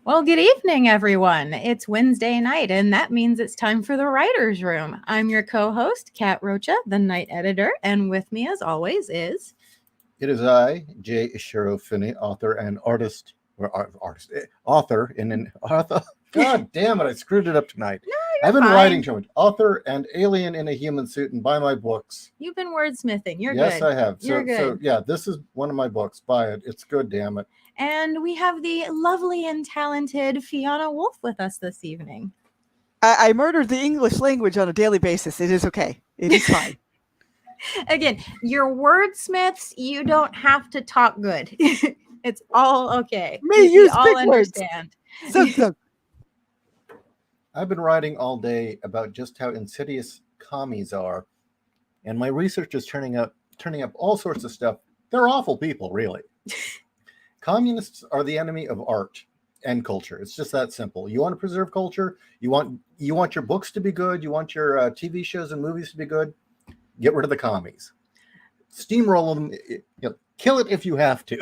Well, good evening, everyone. It's Wednesday night, and that means it's time for the Writer's Room. I'm your co-host, Kat Rocha, the night editor, and with me, as always, is... It is I, J. Ishiro Finney, author and artist, author in an author. God damn it, I screwed it up tonight. No, I've you're been fine. writing too much. Author and alien in a human suit, and buy my books. You've been wordsmithing. You're Yes, good. I have. You're good. So yeah, this is one of my books. Buy it. It's good, damn it. And we have the lovely and talented Fiona Wolf with us this evening. I murdered the English language on a daily basis. It is okay. It is fine. Again, you're wordsmiths. You don't have to talk good. It's all okay. May use all big understand. Words. I've been writing all day about just how insidious commies are, and my research is turning up all sorts of stuff. They're awful people, really. Communists are the enemy of art and culture. It's just that simple. You want to preserve culture. You want your books to be good. You want your TV shows and movies to be good. Get rid of the commies. Steamroll them. Kill it if you have to.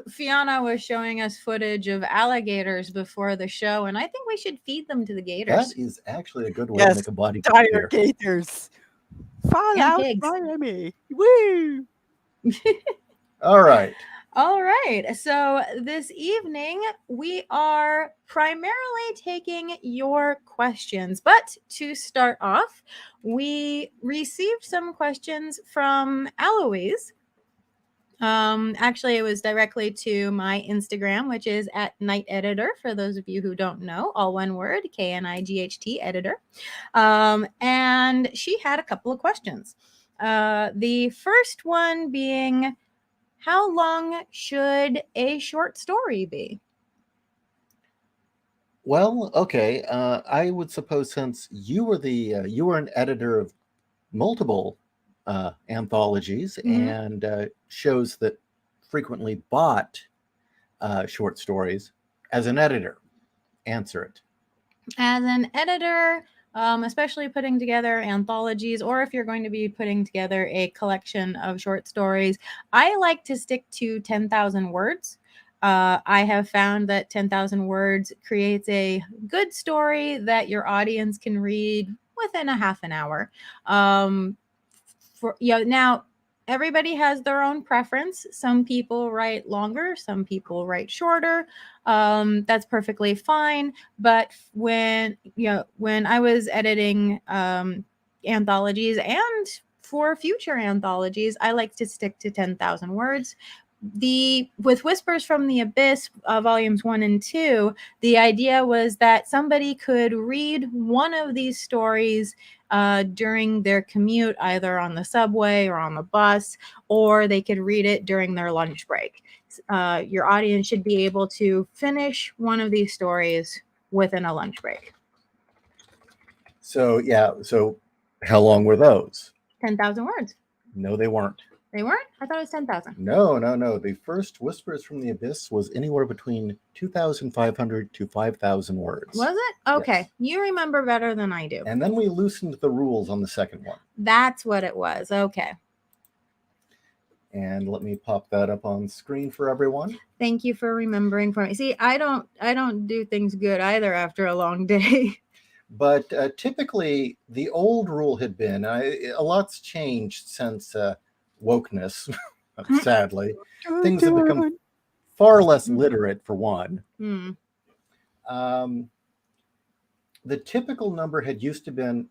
Fiona was showing us footage of alligators before the show, and I think we should feed them to the gators. That is actually a good way to make a body dire gators. Fall out Miami. Woo! All right. All right. So this evening, we are primarily taking your questions. But to start off, we received some questions from Eloise. Actually, it was directly to my Instagram, which is @NightEditor. For those of you who don't know, all one word, KNIGHT editor. And she had a couple of questions. The first one being, how long should a short story be? Well, okay. I would suppose, since you were an editor of multiple anthologies and shows that frequently bought short stories, as an editor, answer it. As an editor, especially putting together anthologies, or if you're going to be putting together a collection of short stories, I like to stick to 10,000 words. I have found that 10,000 words creates a good story that your audience can read within a half an hour. Now everybody has their own preference. Some people write longer, some people write shorter. That's perfectly fine. But when I was editing anthologies and for future anthologies, I like to stick to 10,000 words. With Whispers from the Abyss, volumes 1 and 2, the idea was that somebody could read one of these stories during their commute, either on the subway or on the bus, or they could read it during their lunch break. Your audience should be able to finish one of these stories within a lunch break. So how long were those? 10,000 words. No, they weren't. They weren't? I thought it was 10,000. No. The first Whispers from the Abyss was anywhere between 2,500 to 5,000 words. Was it? Okay. Yes. You remember better than I do. And then we loosened the rules on the second one. That's what it was. Okay. And let me pop that up on screen for everyone. Thank you for remembering for me. See, I don't do things good either after a long day. But typically, the old rule had been, a lot's changed since wokeness, sadly. Things have become far less literate, for one. The typical number had used to been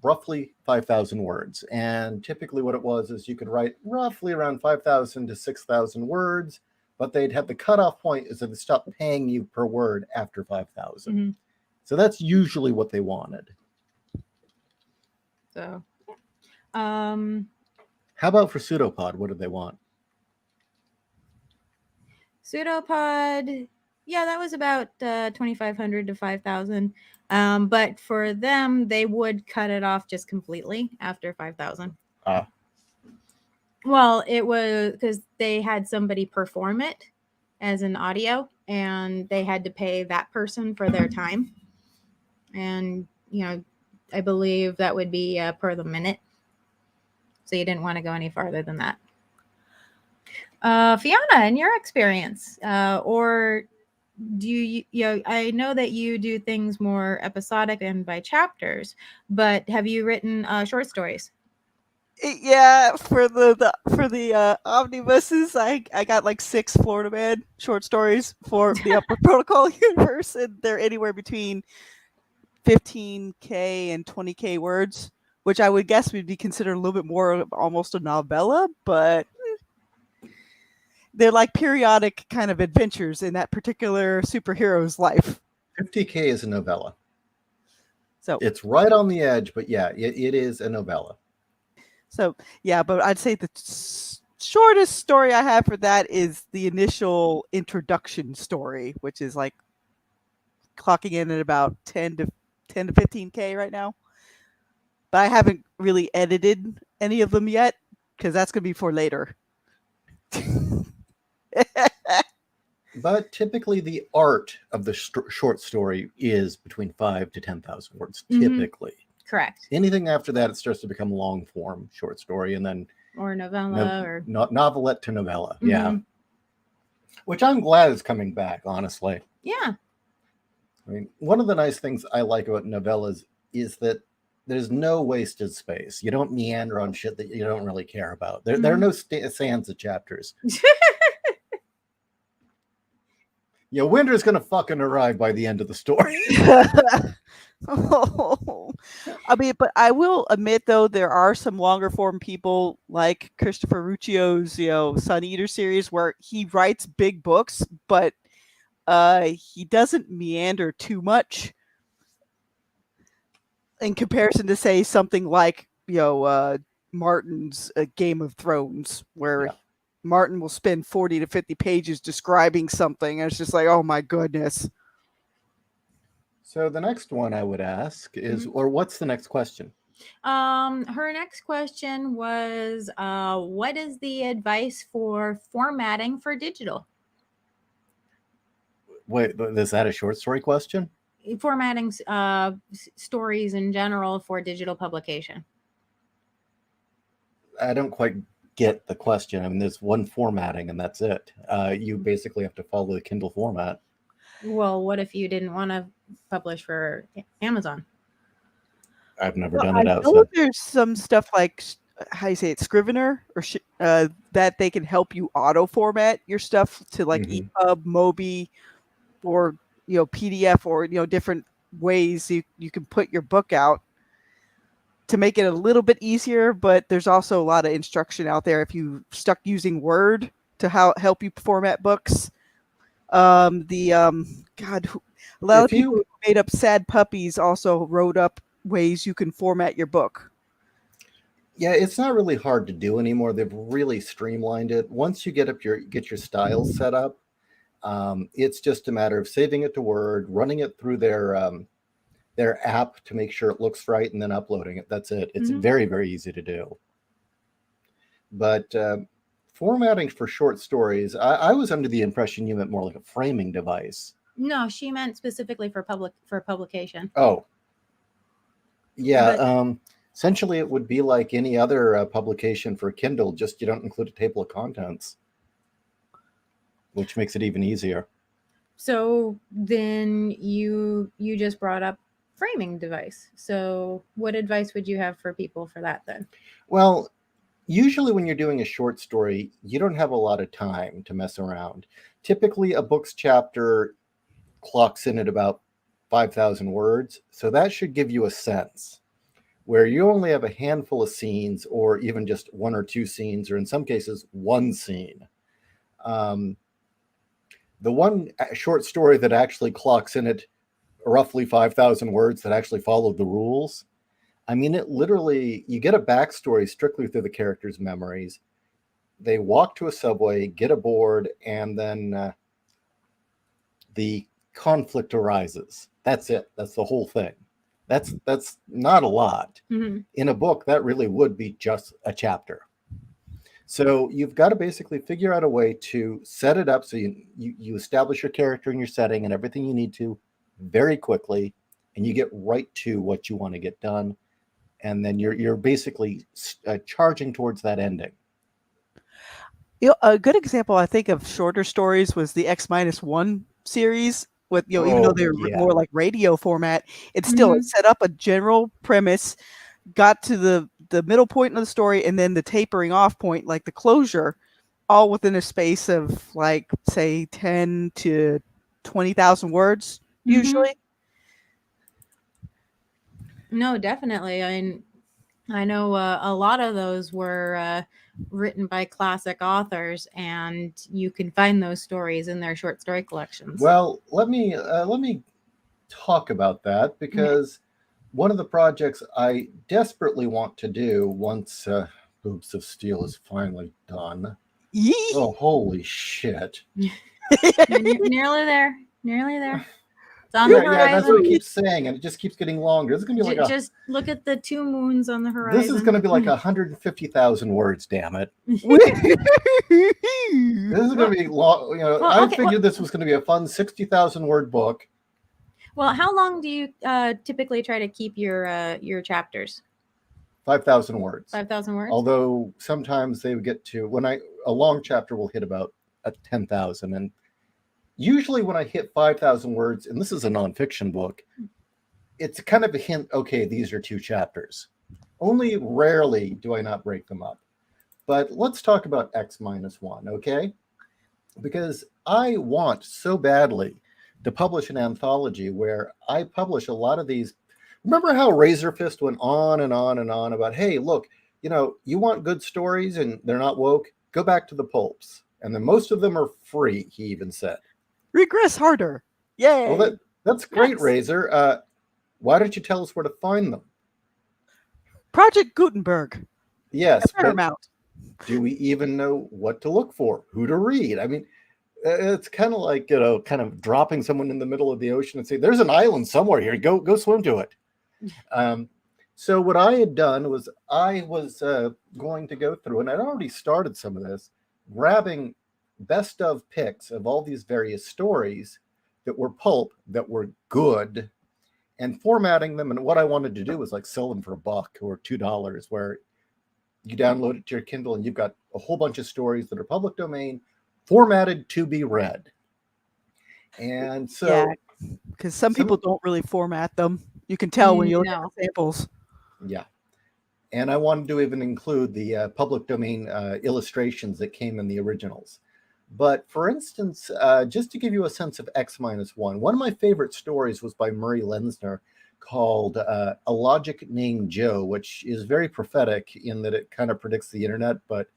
roughly 5,000 words. And typically what it was is you could write roughly around 5,000 to 6,000 words, but they'd have the cutoff point is that they stopped paying you per word after 5,000. So that's usually what they wanted. So, how about for Pseudopod? What did they want? Pseudopod, yeah, that was about 2,500 to 5,000. But for them, they would cut it off just completely after 5,000. Well, it was because they had somebody perform it as an audio, and they had to pay that person for their time. And, I believe that would be per the minute. So you didn't want to go any farther than that. Fiona, in your experience, or do you, I know that you do things more episodic and by chapters, but have you written short stories? Yeah, for the omnibuses, I got like 6 Florida Man short stories for the Upper Protocol universe, and they're anywhere between 15K and 20K words, which I would guess would be considered a little bit more of almost a novella, but they're like periodic kind of adventures in that particular superhero's life. 50K is a novella. So It's right on the edge, but yeah, it is a novella. So yeah, but I'd say the shortest story I have for that is the initial introduction story, which is like clocking in at about 10 to 15K right now. But I haven't really edited any of them yet because that's going to be for later. But typically, the art of the short story is between 5 to 10,000 words. Typically, Correct. anything after that, it starts to become long form short story, and then or novella or novelette to novella. Yeah, which I'm glad is coming back. Honestly, yeah. I mean, one of the nice things I like about novellas is that there's no wasted space. You don't meander on shit that you don't really care about. There are no sands of chapters. Yeah, winter's gonna fucking arrive by the end of the story. Oh. I mean, but I will admit though, there are some longer form people like Christopher Ruccio's, Sun Eater series where he writes big books, but he doesn't meander too much in comparison to say something like Martin's Game of Thrones, where Martin will spend 40 to 50 pages describing something, and it's just like, oh my goodness. So the next one I would ask is, or what's the next question? Her next question was, what is the advice for formatting for digital? Wait, is that a short story question? Formatting stories in general for digital publication. I don't quite get the question. I mean, there's one formatting and that's it. You basically have to follow the Kindle format. Well, what if you didn't want to publish for Amazon? I've never done it I outside. know there's some stuff like, how you say it, Scrivener, or that they can help you auto format your stuff to like EPUB, Mobi, or PDF, or different ways you can put your book out to make it a little bit easier. But there's also a lot of instruction out there if you stuck using Word to help you format books. A lot of people who made up Sad Puppies also wrote up ways you can format your book. Yeah, it's not really hard to do anymore. They've really streamlined it. Once you get your styles set up, it's just a matter of saving it to Word, running it through their app to make sure it looks right, and then uploading it. That's it. It's very, very easy to do. But formatting for short stories, I was under the impression you meant more like a framing device. No, she meant specifically for publication. Oh, yeah. Essentially, it would be like any other publication for Kindle, just you don't include a table of contents, which makes it even easier. So then you just brought up framing device. So what advice would you have for people for that then? Well, usually when you're doing a short story, you don't have a lot of time to mess around. Typically, a book's chapter clocks in at about 5,000 words. So that should give you a sense where you only have a handful of scenes, or even just one or two scenes, or in some cases, one scene. The one short story that actually clocks in at roughly 5,000 words that actually followed the rules, I mean, it literally, you get a backstory strictly through the characters' memories. They walk to a subway, get aboard, and then the conflict arises. That's it. That's the whole thing. That's not a lot. In a book, that really would be just a chapter. So you've got to basically figure out a way to set it up so you establish your character and your setting and everything you need to very quickly, and you get right to what you want to get done, and then you're basically charging towards that ending. A good example, I think, of shorter stories was the X-1 series with, even though they're yeah. more like radio format, it's still Mhm. it set up a general premise, got to the middle point of the story, and then the tapering off point, like the closure, all within a space of like say 10 to 20,000 words Mhm. usually. No, definitely. I know a lot of those were written by classic authors, and you can find those stories in their short story collections. Well, let me talk about that, because one of the projects I desperately want to do once Boobs of Steel is finally done. Yee! Oh, holy shit. Nearly there. Nearly there. It's on the Yeah, that's what horizon. it keeps saying, and it just keeps getting longer. It's gonna be like Just look at the 2 moons on the horizon. this is gonna be like 150,000 words, damn it. This is gonna be long. Well, I okay, figured this was gonna be a fun 60,000 word book. Well, how long do you typically try to keep your chapters? 5,000 words. 5,000 words. Although sometimes they would get to a long chapter will hit about 10,000, and usually when I hit 5,000 words, and this is a nonfiction book, it's kind of a hint. Okay, these are 2 chapters. Only rarely do I not break them up. But let's talk about X-1, okay? Because I want so badly to publish an anthology where I publish a lot of these. Remember how Razor Fist went on and on and on about, hey, look, you want good stories and they're not woke? Go back to the pulps. And then most of them are free, he even said. Regress harder. Yay. Well, that's great, Yes. Razor. Why don't you tell us where to find them? Project Gutenberg. Yes, but Paramount. do we even know what to look for? Who to read? I mean, it's kind of like, kind of dropping someone in the middle of the ocean and say, there's an island somewhere here. Go swim to it. So what I had done was I was going to go through, and I'd already started some of this, grabbing best of picks of all these various stories that were pulp, that were good, and formatting them. And what I wanted to do was like sell them for $1 or $2, where you download it to your Kindle and you've got a whole bunch of stories that are public domain, formatted to be read. And so, yeah, because some people don't really format them. You can tell when you look at the samples. Yeah. And I wanted to even include the public domain illustrations that came in the originals. But for instance, just to give you a sense of X-1, one of my favorite stories was by Murray Lenzner called A Logic Named Joe, which is very prophetic in that it kind of predicts the internet, but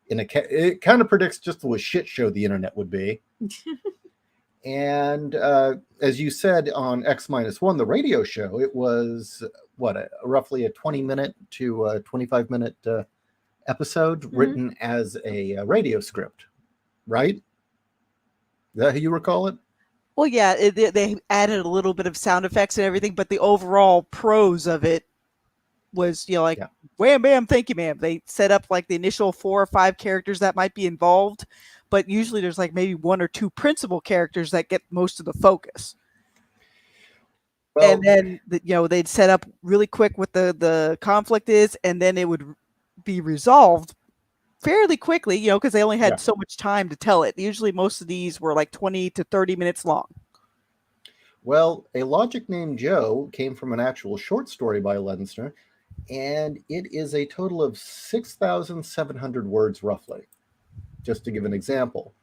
it kind of predicts just what a shit show the internet would be. And as you said on X-1, the radio show, it was roughly a 20-minute to 25-minute episode written as a radio script, right? Is that how you recall it? Well, yeah, they added a little bit of sound effects and everything, but the overall prose of it was, wham, bam, thank you, ma'am. They set up like the initial 4 or 5 characters that might be involved, but usually there's like maybe 1 or 2 principal characters that get most of the focus. Well, and then, they'd set up really quick what the conflict is, and then it would be resolved fairly quickly, because they only had so much time to tell it. Usually most of these were like 20 to 30 minutes long. Well, A Logic Named Joe came from an actual short story by Lenzner, and it is a total of 6,700 words roughly, just to give an example.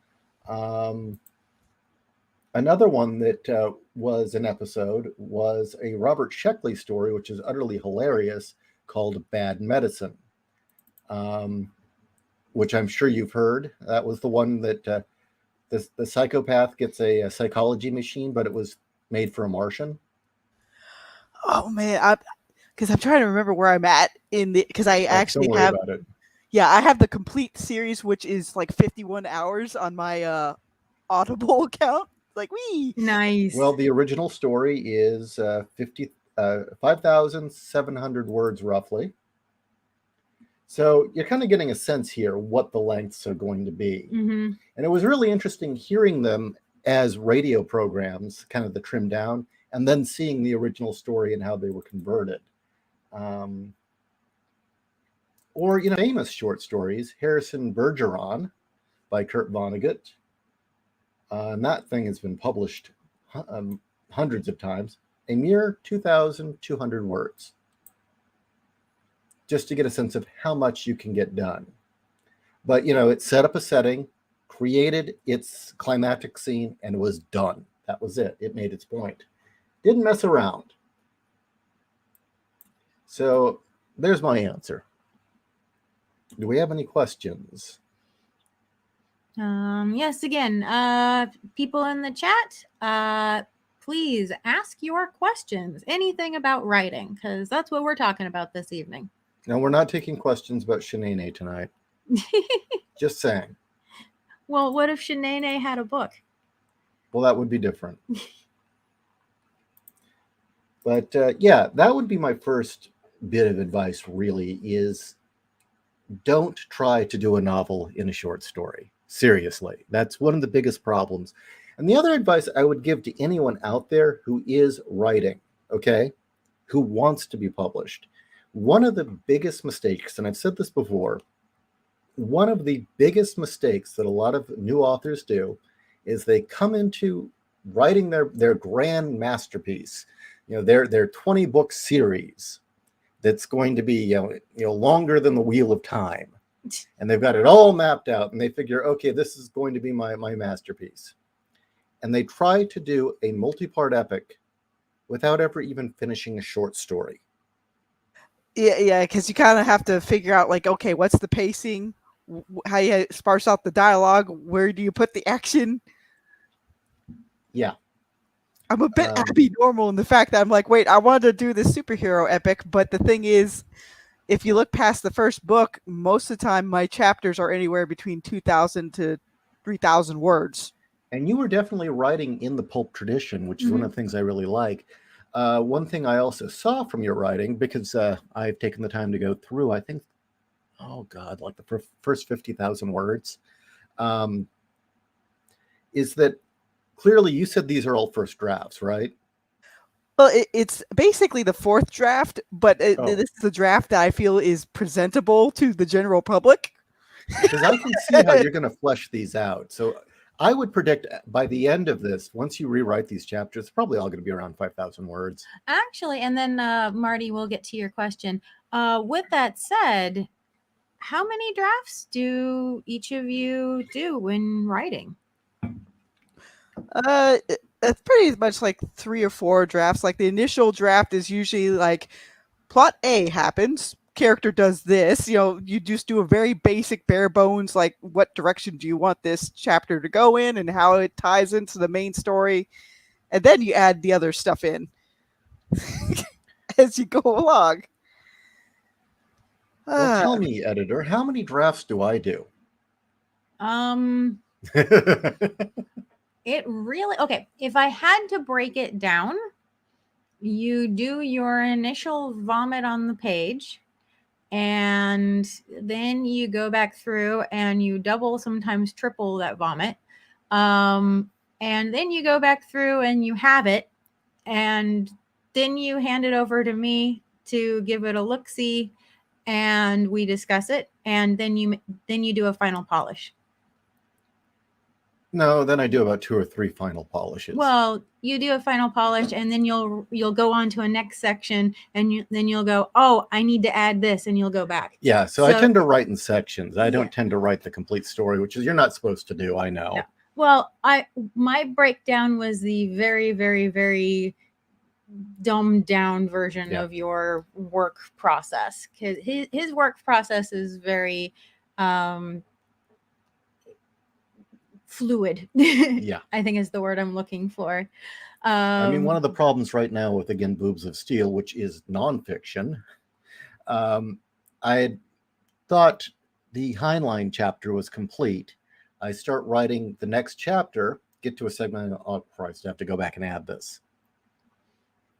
Another one that was an episode was a Robert Sheckley story, which is utterly hilarious, called Bad Medicine, which I'm sure you've heard. That was the one that the psychopath gets a psychology machine, but it was made for a Martian. Oh, man. Because I'm trying to remember where I'm at because I actually don't worry about it. Yeah, I have the complete series, which is like 51 hours on my Audible account. Like, wee! Nice. Well, the original story is 5,700 words roughly. So you're kind of getting a sense here what the lengths are going to be. Mm-hmm. And it was really interesting hearing them as radio programs, kind of the trimmed down, and then seeing the original story and how they were converted. Or, famous short stories, Harrison Bergeron by Kurt Vonnegut. and that thing has been published hundreds of times, a mere 2,200 words, just to get a sense of how much you can get done. But, it set up a setting, created its climactic scene, and was done. That was it. It made its point. Didn't mess around. So there's my answer. Do we have any questions? Yes, again, people in the chat, please ask your questions. Anything about writing, because that's what we're talking about this evening. No, we're not taking questions about Shanae tonight. Just saying. Well, what if Shanae had a book? Well, that would be different. But yeah, that would be my first bit of advice, really, is don't try to do a novel in a short story. Seriously, that's one of the biggest problems. And the other advice I would give to anyone out there who is writing, okay, who wants to be published, one of the biggest mistakes, and I've said this before, one of the biggest mistakes that a lot of new authors do is they come into writing their grand masterpiece, their 20-book series that's going to be longer than the Wheel of Time, and they've got it all mapped out, and they figure, okay, this is going to be my masterpiece, and they try to do a multi-part epic without ever even finishing a short story. Yeah, because you kind of have to figure out, like, okay, what's the pacing? How you sparse out the dialogue? Where do you put the action? Yeah. I'm a bit Abby Normal in the fact that I'm like, wait, I wanted to do this superhero epic, but the thing is, if you look past the first book, most of the time my chapters are anywhere between 2,000 to 3,000 words. And you were definitely writing in the pulp tradition, which is one of the things I really like. One thing I also saw from your writing, because I've taken the time to go through, I think, like the first 50,000 words, is that clearly you said these are all first drafts, right? Well, it's basically the fourth draft, but this is the draft that I feel is presentable to the general public. Because I can see how you're going to flesh these out. So I would predict by the end of this, once you rewrite these chapters, it's probably all going to be around 5,000 words. Actually, and then Marty, we'll get to your question. With that said, how many drafts do each of you do when writing? It's pretty much like 3 or 4 drafts. Like the initial draft is usually like plot A happens, character does this. You just do a very basic bare bones, like what direction do you want this chapter to go in and how it ties into the main story. And then you add the other stuff in as you go along. Well, tell me, editor, how many drafts do I do? It really, okay, if I had to break it down, you do your initial vomit on the page, and then you go back through and you double, sometimes triple that vomit. And then you go back through and you have it, and then you hand it over to me to give it a look-see, and we discuss it, and then you do a final polish. No, then I do about 2 or 3 final polishes. Well, you do a final polish, and then you'll go on to a next section, and then you'll go, oh, I need to add this, and you'll go back. Yeah, so I tend to write in sections. I don't tend to write the complete story, which is you're not supposed to do, I know. No. Well, my breakdown was the very, very, very dumbed down version of your work process, because his work process is very fluid. Yeah, I think is the word I'm looking for. I mean, one of the problems right now with, again, Boobs of Steel, which is nonfiction, I thought the Heinlein chapter was complete. I start writing the next chapter, get to a segment, oh Christ, I have to go back and add this.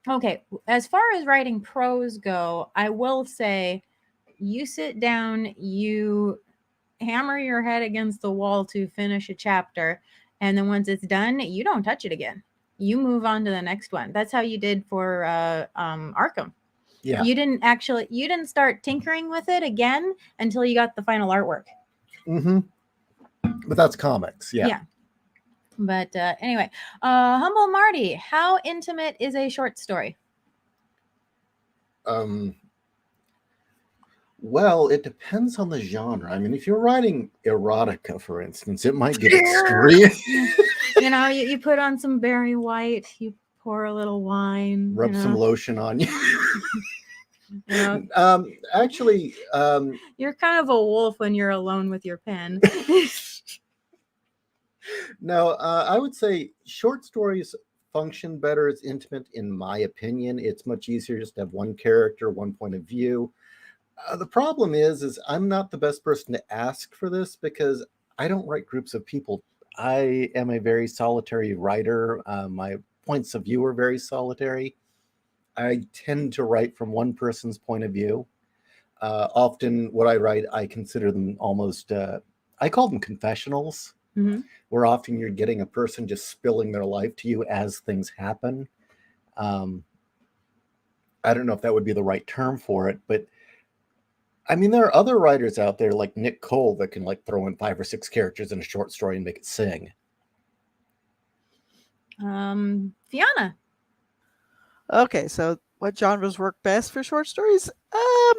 Okay, as far as writing prose go, I will say you sit down, you hammer your head against the wall to finish a chapter, and then once it's done, you don't touch it again. You move on to the next one. That's how you did for Arkham. Yeah. You didn't start tinkering with it again until you got the final artwork. Mm-hmm. But that's comics, yeah. Yeah. But anyway, Humble Marty, how intimate is a short story? Well, it depends on the genre. I mean, if you're writing erotica, for instance, it might get extreme. You know, you put on some Barry White, you pour a little wine, Rub some lotion on you. You know, Actually, you're kind of a wolf when you're alone with your pen. no, I would say short stories function better as intimate, in my opinion. It's much easier just to have one character, one point of view. The problem is I'm not the best person to ask for this because I don't write groups of people. I am a very solitary writer. My points of view are very solitary. I tend to write from one person's point of view. Often, what I write, I consider them almost, I call them confessionals, where often you're getting a person just spilling their life to you as things happen. I don't know if that would be the right term for it, but I mean, there are other writers out there like Nick Cole that can like throw in 5 or 6 characters in a short story and make it sing. Fiona. Okay, so what genres work best for short stories?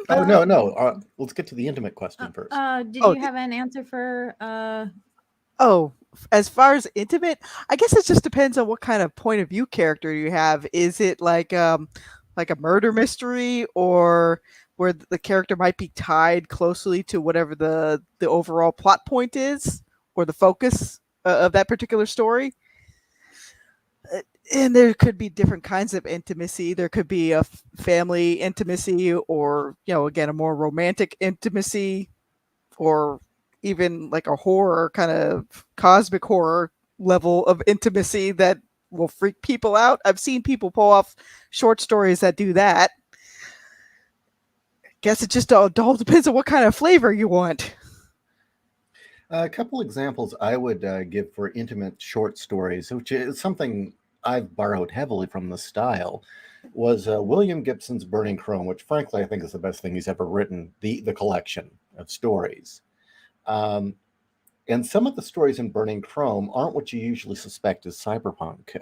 No. Let's get to the intimate question first. Did you have an answer for? As far as intimate, I guess it just depends on what kind of point of view character you have. Is it like a murder mystery, or where the character might be tied closely to whatever the overall plot point is, or the focus of that particular story? And there could be different kinds of intimacy. There could be a family intimacy, or again, a more romantic intimacy, or even like a horror, kind of cosmic horror level of intimacy that will freak people out. I've seen people pull off short stories that do that. Guess it just all depends on what kind of flavor you want. A couple examples I would give for intimate short stories, which is something I've borrowed heavily from the style, was William Gibson's Burning Chrome, which frankly I think is the best thing he's ever written, the collection of stories. And some of the stories in Burning Chrome aren't what you usually suspect is cyberpunk,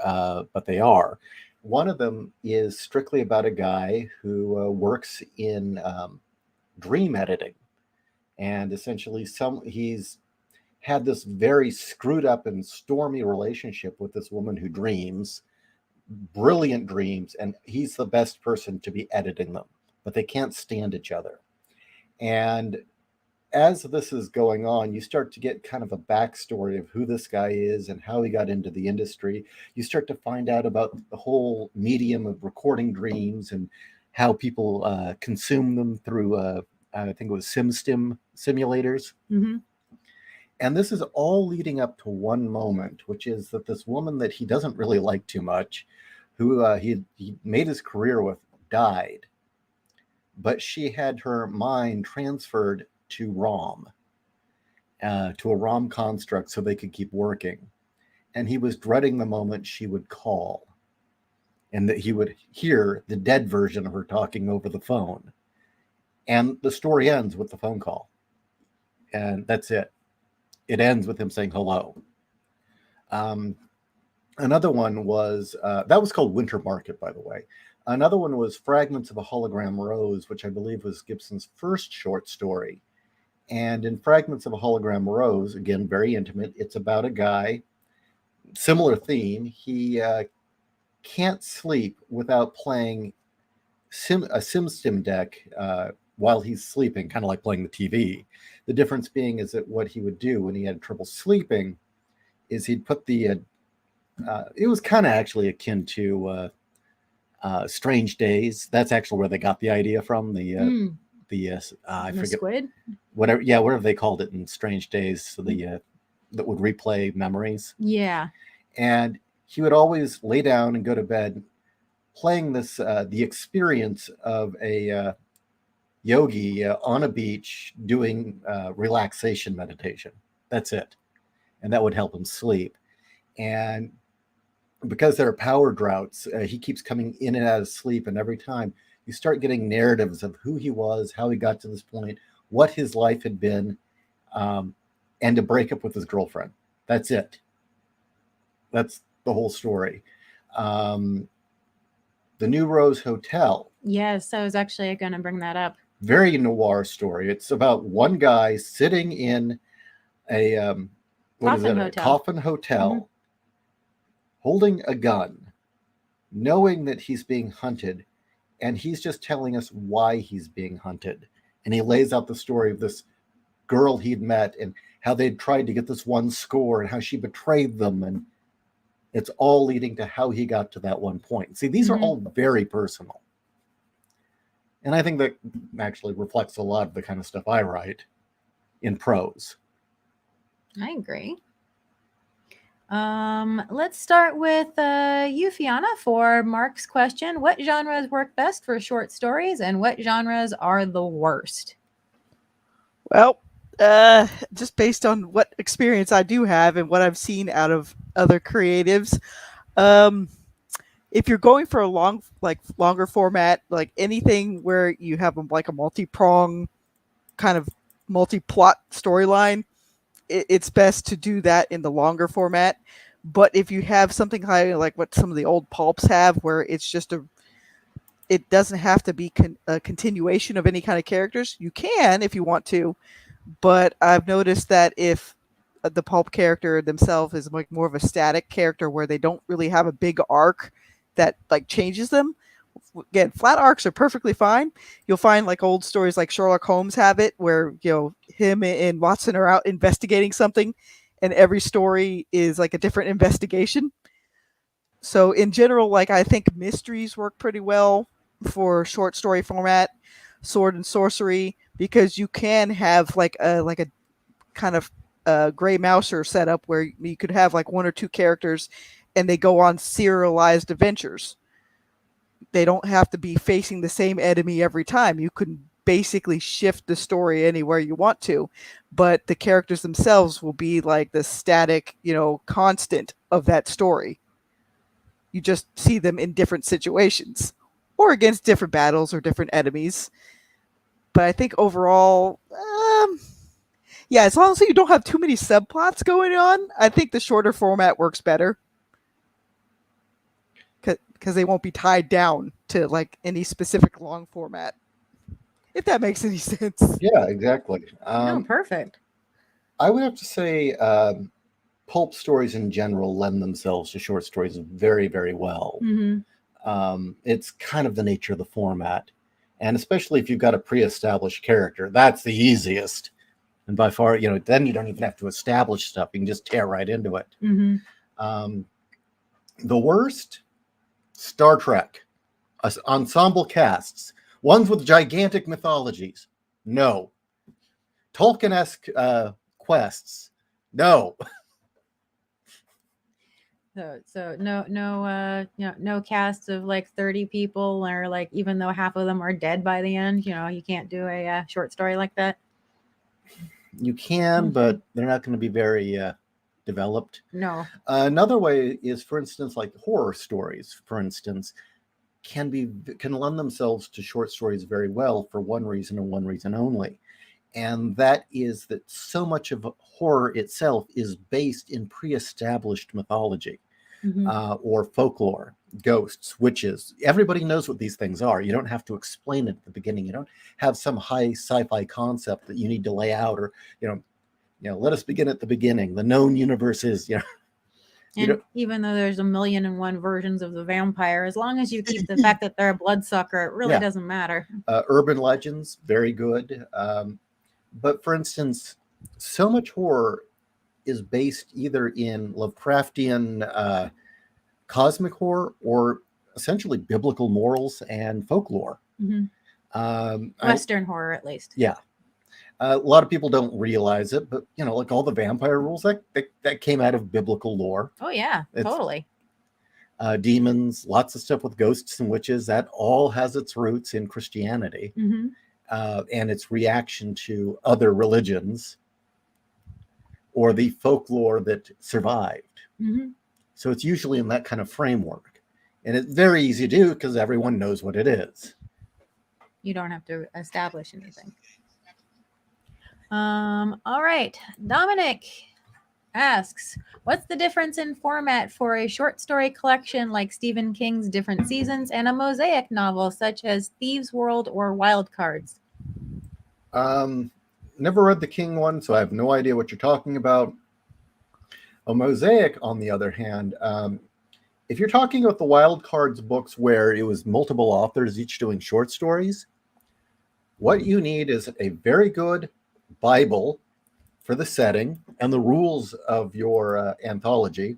but they are. One of them is strictly about a guy who works in dream editing. And essentially he's had this very screwed up and stormy relationship with this woman who dreams, brilliant dreams, and he's the best person to be editing them, but they can't stand each other. And as this is going on, you start to get kind of a backstory of who this guy is and how he got into the industry. You start to find out about the whole medium of recording dreams and how people consume them through, I think it was SimStim simulators. And this is all leading up to one moment, which is that this woman that he doesn't really like too much, who he made his career with, died. But she had her mind transferred to ROM, to a ROM construct so they could keep working. And he was dreading the moment she would call and that he would hear the dead version of her talking over the phone. And the story ends with the phone call. And that's it. It ends with him saying hello. Another one was, that was called Winter Market, by the way. Another one was Fragments of a Hologram Rose, which I believe was Gibson's first short story. And in Fragments of a Hologram Rose, again, very intimate, it's about a guy, similar theme. He can't sleep without playing a SimStim deck while he's sleeping, kind of like playing the TV. The difference being is that what he would do when he had trouble sleeping is he'd put the, it was kind of actually akin to Strange Days. That's actually where they got the idea from. I forget squid, whatever they called it in Strange Days. So that would replay memories. Yeah. And he would always lay down and go to bed playing this, the experience of a yogi on a beach doing relaxation meditation. That's it. And that would help him sleep. And because there are power droughts, he keeps coming in and out of sleep. And every time you start getting narratives of who he was, how he got to this point, what his life had been, and to break up with his girlfriend. That's it. That's the whole story. The New Rose Hotel. Yes, I was actually going to bring that up. Very noir story. It's about one guy sitting in a Coffin a hotel. coffin hotel, holding a gun, knowing that he's being hunted, and he's just telling us why he's being hunted. And he lays out the story of this girl he'd met and how they'd tried to get this one score and how she betrayed them, and it's all leading to how he got to that one point. See, these are all very personal. And I think that actually reflects a lot of the kind of stuff I write in prose. I agree. Let's start with you, Fiona, for Mark's question. What genres work best for short stories and what genres are the worst? Well, just based on what experience I do have and what I've seen out of other creatives, if you're going for a longer format, like anything where you have like a multi-prong kind of multi-plot storyline, it's best to do that in the longer format. But if you have something like what some of the old pulps have, where it's just it doesn't have to be a continuation of any kind of characters. You can if you want to, but I've noticed that if the pulp character themselves is like more of a static character where they don't really have a big arc that like changes them. Again, flat arcs are perfectly fine. You'll find like old stories like Sherlock Holmes have it, where him and Watson are out investigating something, and every story is like a different investigation. So in general, like I think mysteries work pretty well for short story format, sword and sorcery, because you can have like a kind of Gray Mouser setup where you could have like one or two characters, and they go on serialized adventures. They don't have to be facing the same enemy every time. You can basically shift the story anywhere you want to, but the characters themselves will be like the static, constant of that story. You just see them in different situations or against different battles or different enemies. But I think overall, as long as you don't have too many subplots going on, I think the shorter format works better. Because they won't be tied down to like any specific long format, if that makes any sense. Yeah, exactly. No, perfect. I would have to say pulp stories in general lend themselves to short stories very, very well. It's kind of the nature of the format. And especially if you've got a pre-established character, that's the easiest. And by far, then you don't even have to establish stuff. You can just tear right into it. The worst, Star Trek. Ensemble casts. Ones with gigantic mythologies. No. Tolkien-esque quests. No. So no cast of like 30 people, or like even though half of them are dead by the end, you can't do a short story like that. You can, but they're not going to be very developed. No. Another way is, for instance, like horror stories, for instance, can lend themselves to short stories very well for one reason and one reason only. And that is that so much of horror itself is based in pre-established mythology or folklore, ghosts, witches. Everybody knows what these things are. You don't have to explain it at the beginning. You don't have some high sci-fi concept that you need to lay out, or, let us begin at the beginning. The known universe is, And even though there's 1,000,001 versions of the vampire, as long as you keep the fact that they're a bloodsucker, it really doesn't matter. Urban legends, very good. But for instance, so much horror is based either in Lovecraftian cosmic horror or essentially biblical morals and folklore. Western horror, at least. Yeah. A lot of people don't realize it, but like all the vampire rules that came out of biblical lore. Oh yeah, totally. Demons, lots of stuff with ghosts and witches, that all has its roots in Christianity and its reaction to other religions or the folklore that survived. So it's usually in that kind of framework, and it's very easy to do because everyone knows what it is. You don't have to establish anything. All right, Dominic, asks, what's the difference in format for a short story collection like Stephen King's Different Seasons and a Mosaic novel such as Thieves' World or Wild Cards? Never read the King one, so I have no idea what you're talking about. A Mosaic, on the other hand, if you're talking about the Wild Cards books where it was multiple authors each doing short stories, what you need is a very good Bible for the setting and the rules of your anthology.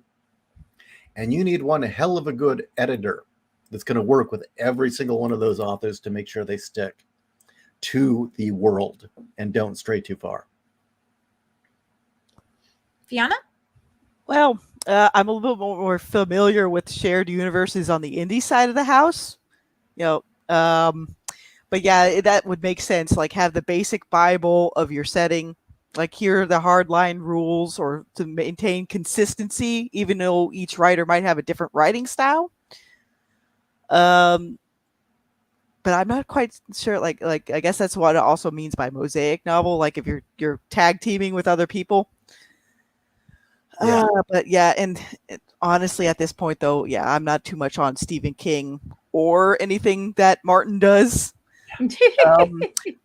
And you need one hell of a good editor that's going to work with every single one of those authors to make sure they stick to the world and don't stray too far. Fiona? Well, I'm a little bit more familiar with shared universes on the indie side of the house. But yeah, that would make sense. Like, have the basic Bible of your setting. Like, here are the hardline rules, or to maintain consistency, even though each writer might have a different writing style. But I'm not quite sure. Like I guess that's what it also means by Mosaic novel. Like, if you're tag teaming with other people. Yeah. But yeah, and honestly, at this point, though, yeah, I'm not too much on Stephen King or anything that Martin does.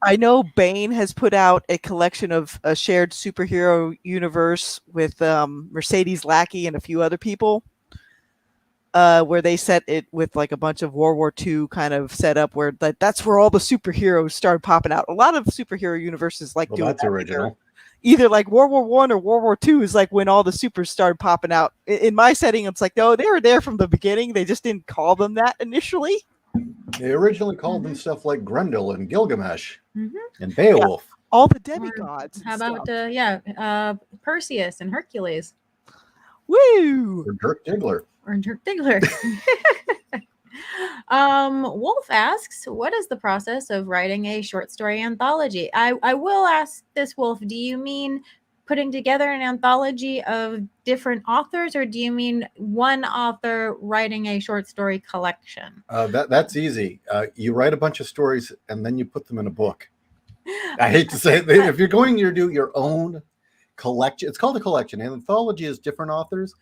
I know Bain has put out a collection of a shared superhero universe with Mercedes Lackey and a few other people, where they set it with like a bunch of World War II kind of setup, where that's where all the superheroes started popping out. A lot of superhero universes like doing That's that. original. Either like World War I or World War II is like when all the supers started popping out. In my setting, it's like, no, they were there from the beginning. They just didn't call them that initially. They originally called them stuff like Grendel and Gilgamesh Mhm. and Beowulf. Yeah, all the demigods. How about Perseus and Hercules? Woo! Or Dirk Diggler. Or Dirk Diggler. Wolf asks, what is the process of writing a short story anthology? I will ask this, Wolf, do you mean putting together an anthology of different authors, or do you mean one author writing a short story collection? That's easy. You write a bunch of stories and then you put them in a book. I hate to say it, if you're going to do your own collection, it's called a collection. An anthology is different authors.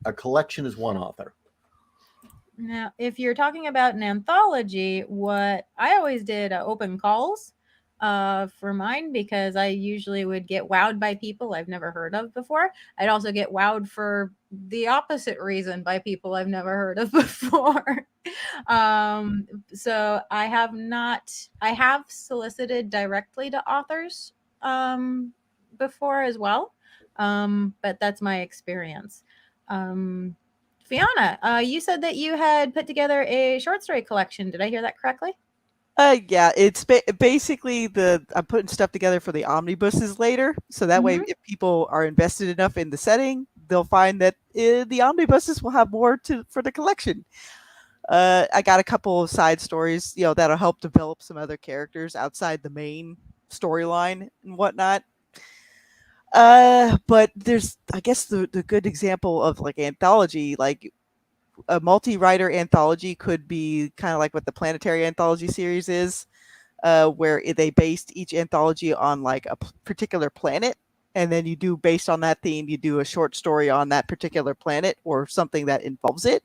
A collection is one author. Now, if you're talking about an anthology, what I always did open calls for mine, because I usually would get wowed by people I've never heard of before. I'd also get wowed for the opposite reason by people I've never heard of before. So I have solicited directly to authors before as well, but that's my experience. Fiona, you said that you had put together a short story collection. Did I hear that correctly? Yeah, it's basically I'm putting stuff together for the omnibuses later, so that way, if people are invested enough in the setting, they'll find that the omnibuses will have more for the collection. I got a couple of side stories, that'll help develop some other characters outside the main storyline and whatnot. But there's, I guess, the good example of like anthology, like a multi-writer anthology could be kind of like what the Planetary Anthology series is, where they based each anthology on like a particular planet, and then you do, based on that theme, you do a short story on that particular planet or something that involves it.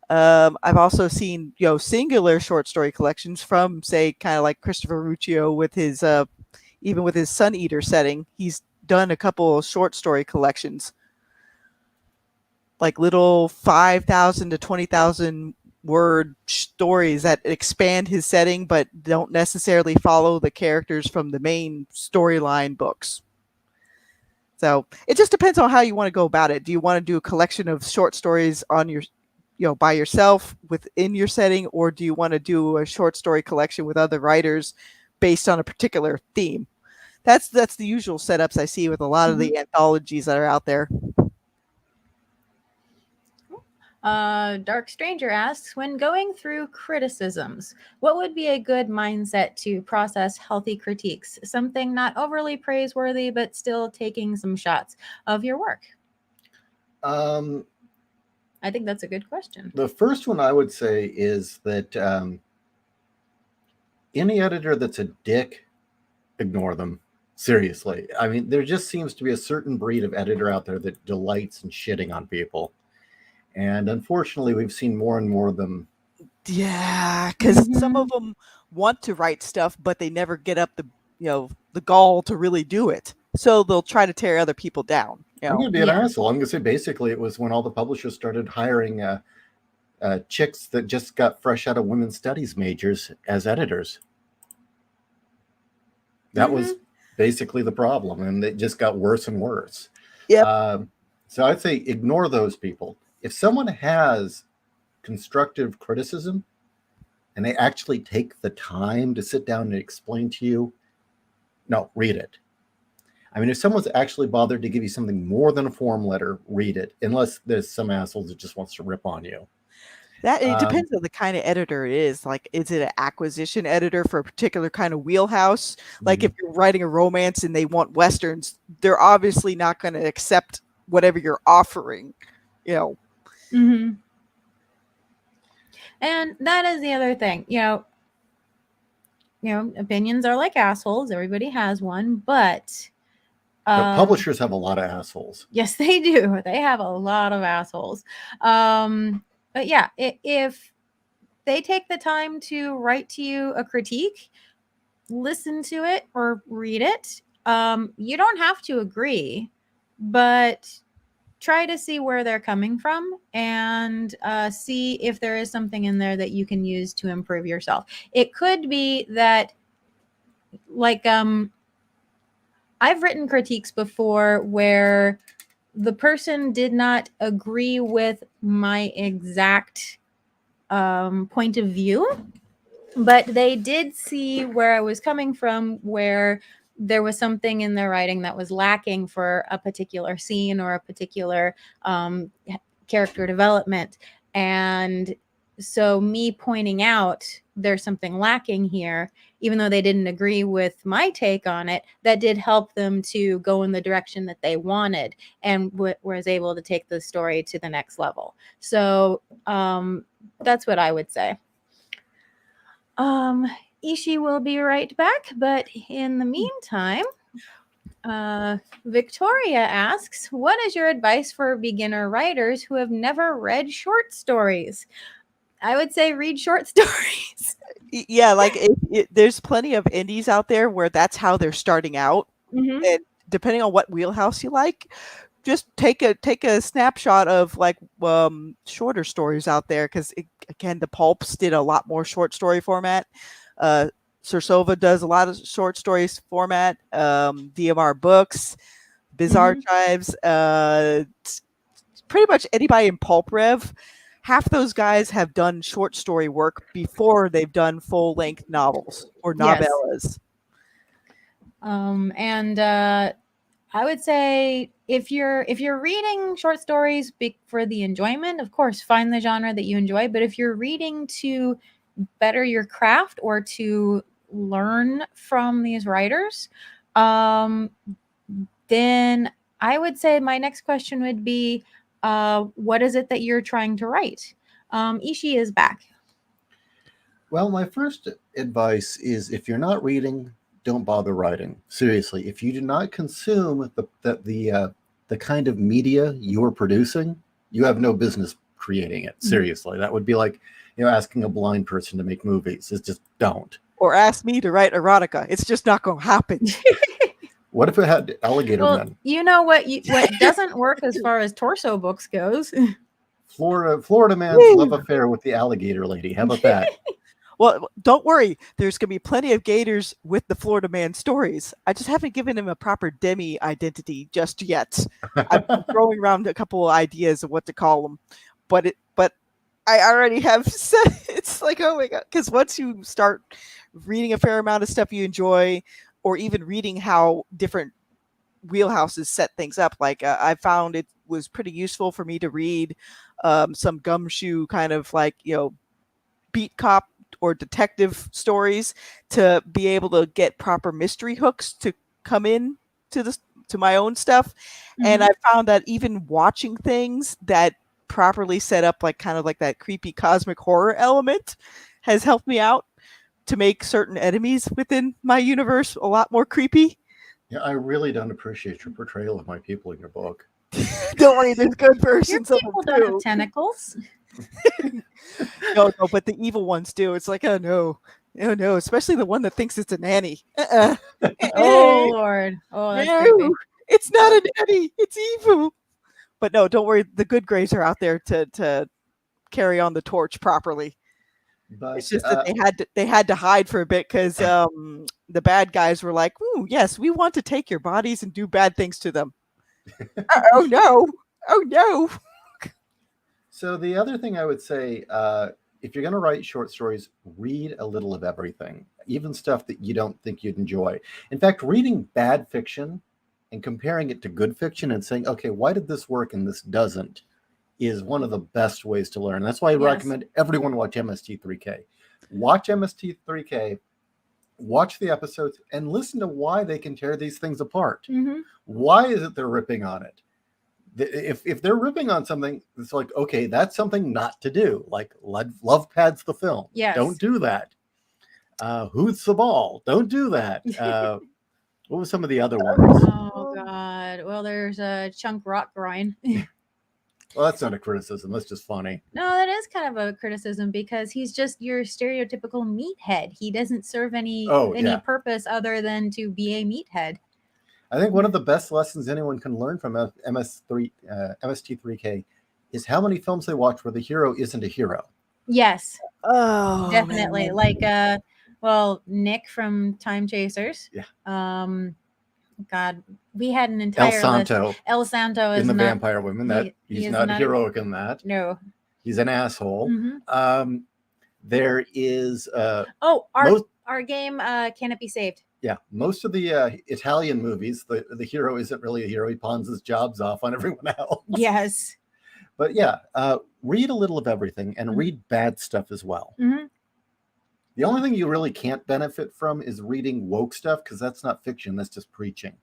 I've also seen, singular short story collections from, say, kind of like Christopher Ruccio with his, even with his Sun Eater setting, he's done a couple of short story collections, like little 5,000 to 20,000 word stories that expand his setting but don't necessarily follow the characters from the main storyline books. So it just depends on how you want to go about it. Do you want to do a collection of short stories on your, by yourself within your setting, or do you want to do a short story collection with other writers based on a particular theme? That's the usual setups I see with a lot of the anthologies that are out there. Dark Stranger asks, when going through criticisms, what would be a good mindset to process healthy critiques? Something not overly praiseworthy, but still taking some shots of your work. I think that's a good question. The first one I would say is that any editor that's a dick, ignore them. Seriously. I mean, there just seems to be a certain breed of editor out there that delights in shitting on people. And unfortunately, we've seen more and more of them. Yeah, because some of them want to write stuff, but they never get up the gall to really do it. So they'll try to tear other people down. I'm going to be an asshole. I'm going to say basically it was when all the publishers started hiring chicks that just got fresh out of women's studies majors as editors. That was basically the problem, and it just got worse and worse. Yep. So I'd say ignore those people. If someone has constructive criticism and they actually take the time to sit down and explain to you, no, read it. I mean, if someone's actually bothered to give you something more than a form letter, read it, unless there's some asshole that just wants to rip on you. It depends on the kind of editor it is. Like, is it an acquisition editor for a particular kind of wheelhouse? Like, if you're writing a romance and they want Westerns, they're obviously not going to accept whatever you're offering, And that is the other thing, opinions are like assholes. Everybody has one, but publishers have a lot of assholes. Yes, they do. They have a lot of assholes. But yeah, if they take the time to write to you a critique, listen to it or read it. You don't have to agree, but try to see where they're coming from and see if there is something in there that you can use to improve yourself. It could be that, like, I've written critiques before where the person did not agree with my exact point of view, but they did see where I was coming from, where there was something in their writing that was lacking for a particular scene or a particular character development. And so me pointing out there's something lacking here, even though they didn't agree with my take on it, that did help them to go in the direction that they wanted and was able to take the story to the next level. So that's what I would say. Ishi will be right back, but in the meantime, Victoria asks, what is your advice for beginner writers who have never read short stories? I would say read short stories. Yeah, like there's plenty of indies out there where that's how they're starting out. And depending on what wheelhouse you like, just take a snapshot of like shorter stories out there, because again, the pulps did a lot more short story format. Sursova does a lot of short stories format. DMR Books, Bizarre Chives, pretty much anybody in pulp rev. Half those guys have done short story work before they've done full length novels or novellas. And I would say if you're reading short stories for the enjoyment, of course, find the genre that you enjoy. But if you're reading to better your craft or to learn from these writers, then I would say my next question would be, what is it that you're trying to write? Ishi is back. Well, my first advice is, if you're not reading, don't bother writing. Seriously, if you do not consume the kind of media you're producing, you have no business creating it. Seriously, that would be like, asking a blind person to make movies. It's just don't. Or ask me to write erotica. It's just not going to happen. What if it had alligator men? You know what doesn't work as far as torso books goes? Florida man's love affair with the alligator lady. How about that? Well, don't worry. There's going to be plenty of gators with the Florida man stories. I just haven't given him a proper demi identity just yet. I'm throwing around a couple of ideas of what to call them, but I already have said, it's like, oh my God. Because once you start reading a fair amount of stuff you enjoy, or even reading how different wheelhouses set things up, like I found it was pretty useful for me to read some gumshoe kind of like, beat cop or detective stories to be able to get proper mystery hooks to come in to my own stuff. And I found that even watching things that properly set up, like kind of like that creepy cosmic horror element, has helped me out to make certain enemies within my universe a lot more creepy. Yeah, I really don't appreciate your portrayal of my people in your book. Don't worry, there's good Your versions of them people don't have too. tentacles. No, but the evil ones do. It's like, oh no, especially the one that thinks it's a nanny. Oh Lord. Oh, that's creepy. No, it's not a nanny. It's evil. But no, don't worry. The good Greys are out there to carry on the torch properly. But It's just that they had to hide for a bit because the bad guys were like, "Ooh, yes, we want to take your bodies and do bad things to them." Oh no! Oh no! so the other thing I would say, if you're going to write short stories, read a little of everything, even stuff that you don't think you'd enjoy. In fact, reading bad fiction and comparing it to good fiction and saying, okay, why did this work and this doesn't, is one of the best ways to learn. That's why I recommend everyone watch MST3K. Watch MST3K, watch the episodes, and listen to why they can tear these things apart. Mm-hmm. Why is it they're ripping on it? If they're ripping on something, it's like, okay, that's something not to do. Like Love Pads the film. Yes. Don't do that. Who's the Ball? Don't do that. What was some of the other ones? Oh God. Well, there's a Chunk Rock Groin. Well, that's not a criticism. That's just funny. No, that is kind of a criticism because he's just your stereotypical meathead. He doesn't serve any purpose other than to be a meathead. I think one of the best lessons anyone can learn from MST3K is how many films they watch where the hero isn't a hero. Yes. Oh, definitely. man. Like Nick from Time Chasers. Yeah. God, we had an entire El Santo. list. El Santo is in the not, Vampire Women. He's not heroic in that. No. He's an asshole. Mm-hmm. There is our game Can It Be Saved? Yeah, most of the Italian movies, the hero isn't really a hero. He pawns his jobs off on everyone else. Yes. But yeah, read a little of everything and read bad stuff as well. Mm-hmm. The only thing you really can't benefit from is reading woke stuff because that's not fiction. That's just preaching.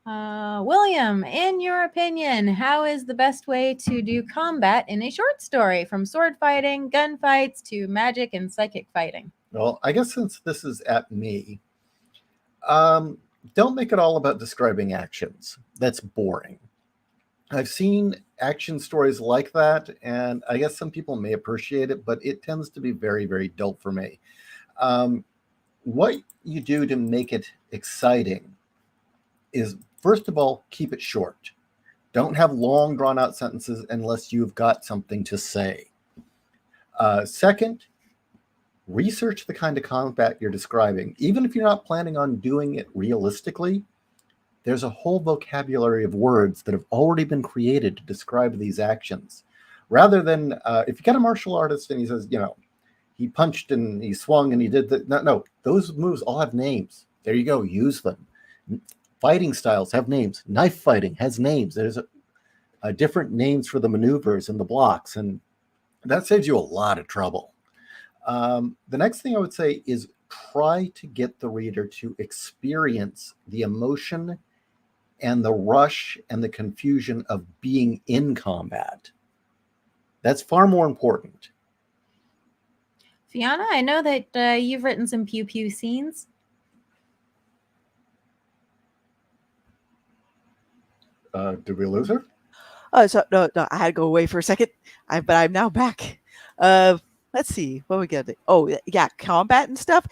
William, in your opinion, how is the best way to do combat in a short story, from sword fighting, gunfights, to magic and psychic fighting? Well, I guess since this is at me, don't make it all about describing actions. That's boring. I've seen action stories like that, and I guess some people may appreciate it, but it tends to be very, very dull for me. What you do to make it exciting is, first of all, keep it short. Don't have long, drawn-out sentences unless you've got something to say. Second, research the kind of combat you're describing. Even if you're not planning on doing it realistically, there's a whole vocabulary of words that have already been created to describe these actions. Rather than, if you get a martial artist and he says, he punched and he swung and he did that. No, those moves all have names. There you go, use them. Fighting styles have names. Knife fighting has names. There's a different names for the maneuvers and the blocks, and that saves you a lot of trouble. The next thing I would say is try to get the reader to experience the emotion and the rush and the confusion of being in combat. That's far more important. Fiona, I know that you've written some pew-pew scenes. Did we lose her? No, I had to go away for a second, but I'm now back. Let's see what we got. Oh, yeah, combat and stuff.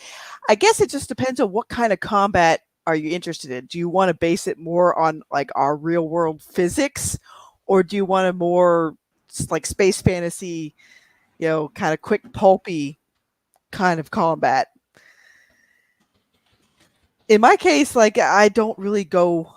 I guess it just depends on what kind of combat are you interested in. Do you want to base it more on like our real world physics, or do you want a more like space fantasy, kind of quick pulpy kind of combat? In my case, like, I don't really go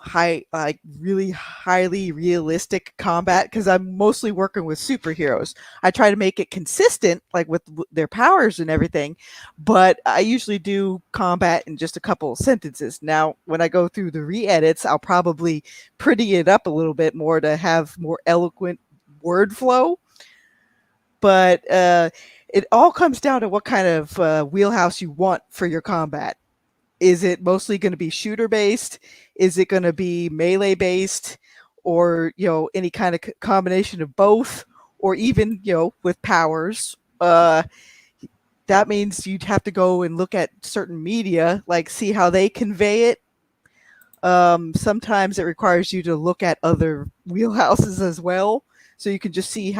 really highly realistic combat because I'm mostly working with superheroes. I try to make it consistent, like with their powers and everything, but I usually do combat in just a couple of sentences. Now, when I go through the re-edits, I'll probably pretty it up a little bit more to have more eloquent word flow. But it all comes down to what kind of wheelhouse you want for your combat. Is it mostly going to be shooter based? Is it going to be melee based, or any kind of combination of both, or even with powers? That that means you'd have to go and look at certain media, like see how they convey it. Sometimes it requires you to look at other wheelhouses as well, so you can just see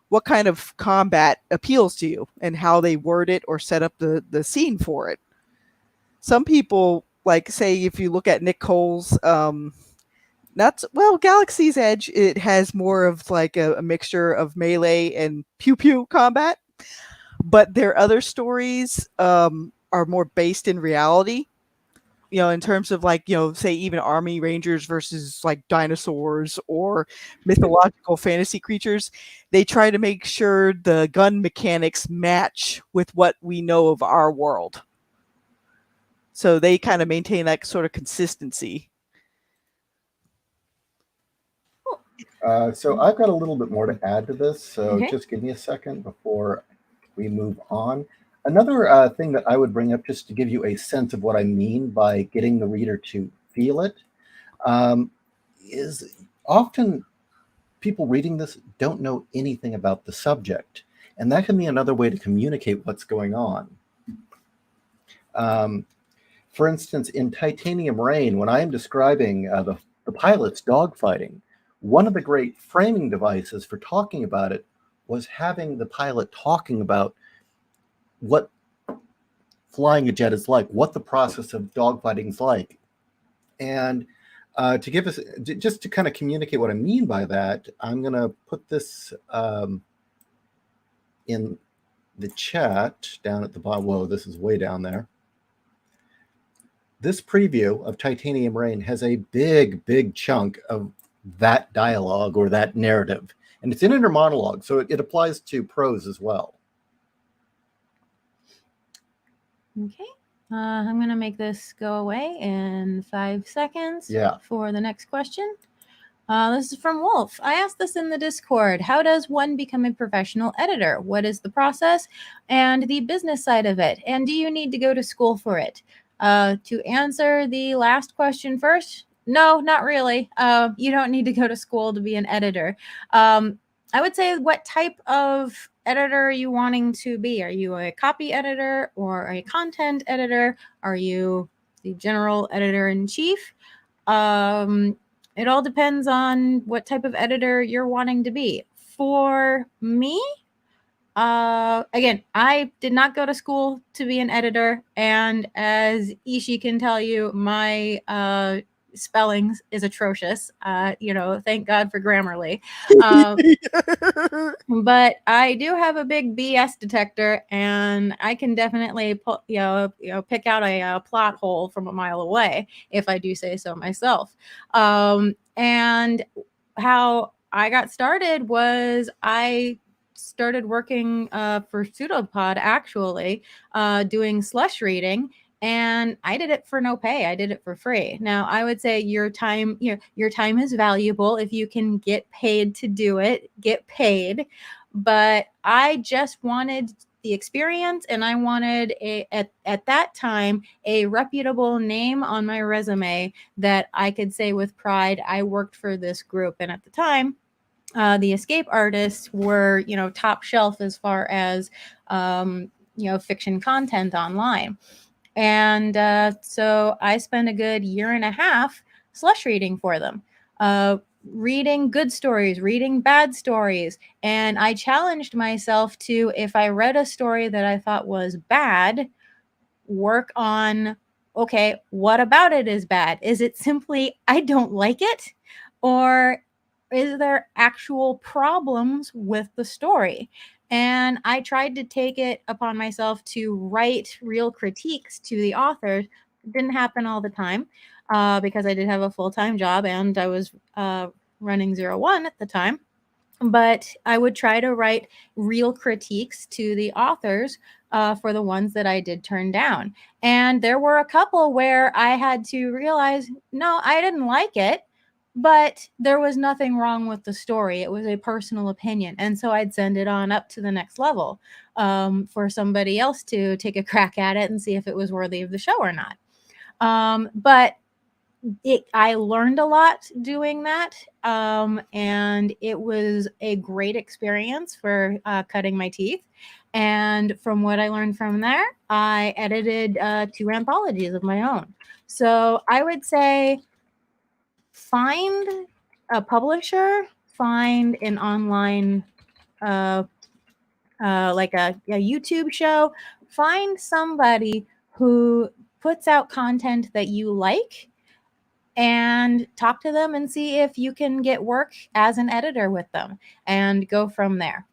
what kind of combat appeals to you and how they word it or set up the scene for it. Some people, like, say, if you look at Nick Cole's Galaxy's Edge, it has more of like a mixture of melee and pew pew combat, but their other stories are more based in reality. In terms of, like, say even army rangers versus like dinosaurs or mythological fantasy creatures, they try to make sure the gun mechanics match with what we know of our world. So they kind of maintain that sort of consistency. So I've got a little bit more to add to this, so Okay. just give me a second before we move on. Another thing that I would bring up, just to give you a sense of what I mean by getting the reader to feel it, is often people reading this don't know anything about the subject, and that can be another way to communicate what's going on. For instance, in Titanium Rain, when I am describing the pilot's dogfighting, one of the great framing devices for talking about it was having the pilot talking about what flying a jet is like, what the process of dogfighting is like. And to give us, just to kind of communicate what I mean by that, I'm going to put this in the chat down at the bottom. Whoa, this is way down there. This preview of Titanium Rain has a big, big chunk of that dialogue or that narrative. And it's in inner monologue, so it applies to prose as well. Okay. I'm going to make this go away in 5 seconds for the next question. This is from Wolf. I asked this in the Discord. How does one become a professional editor? What is the process and the business side of it? And do you need to go to school for it? To answer the last question first, no, not really. You don't need to go to school to be an editor. I would say, what type of editor are you wanting to be? Are you a copy editor or a content editor? Are you the general editor-in-chief? It all depends on what type of editor you're wanting to be. For me, again, I did not go to school to be an editor, and as Ishi can tell you, my spellings is atrocious. Thank God for Grammarly. But I do have a big BS detector, and I can definitely pick out a plot hole from a mile away, if I do say so myself. And how I got started was I started working for Pseudopod, actually, doing slush reading. And I did it for no pay. I did it for free. Now, I would say your time is valuable. If you can get paid to do it, get paid. But I just wanted the experience, and I wanted at that time a reputable name on my resume that I could say with pride, I worked for this group. And at the time, the escape artists were, top shelf as far as, fiction content online. And so I spent a good year and a half slush reading for them, reading good stories, reading bad stories. And I challenged myself to, if I read a story that I thought was bad, work on, okay, what about it is bad? Is it simply I don't like it? Or is there actual problems with the story? And I tried to take it upon myself to write real critiques to the authors. It didn't happen all the time because I did have a full-time job, and I was running 01 at the time. But I would try to write real critiques to the authors for the ones that I did turn down. And there were a couple where I had to realize, no, I didn't like it, but there was nothing wrong with the story. It was a personal opinion. And so I'd send it on up to the next level for somebody else to take a crack at it and see if it was worthy of the show or not. But I learned a lot doing that, and it was a great experience for cutting my teeth. And from what I learned from there, I edited 2 anthologies of my own. So I would say find a publisher, find an online like a YouTube show, find somebody who puts out content that you like and talk to them and see if you can get work as an editor with them and go from there.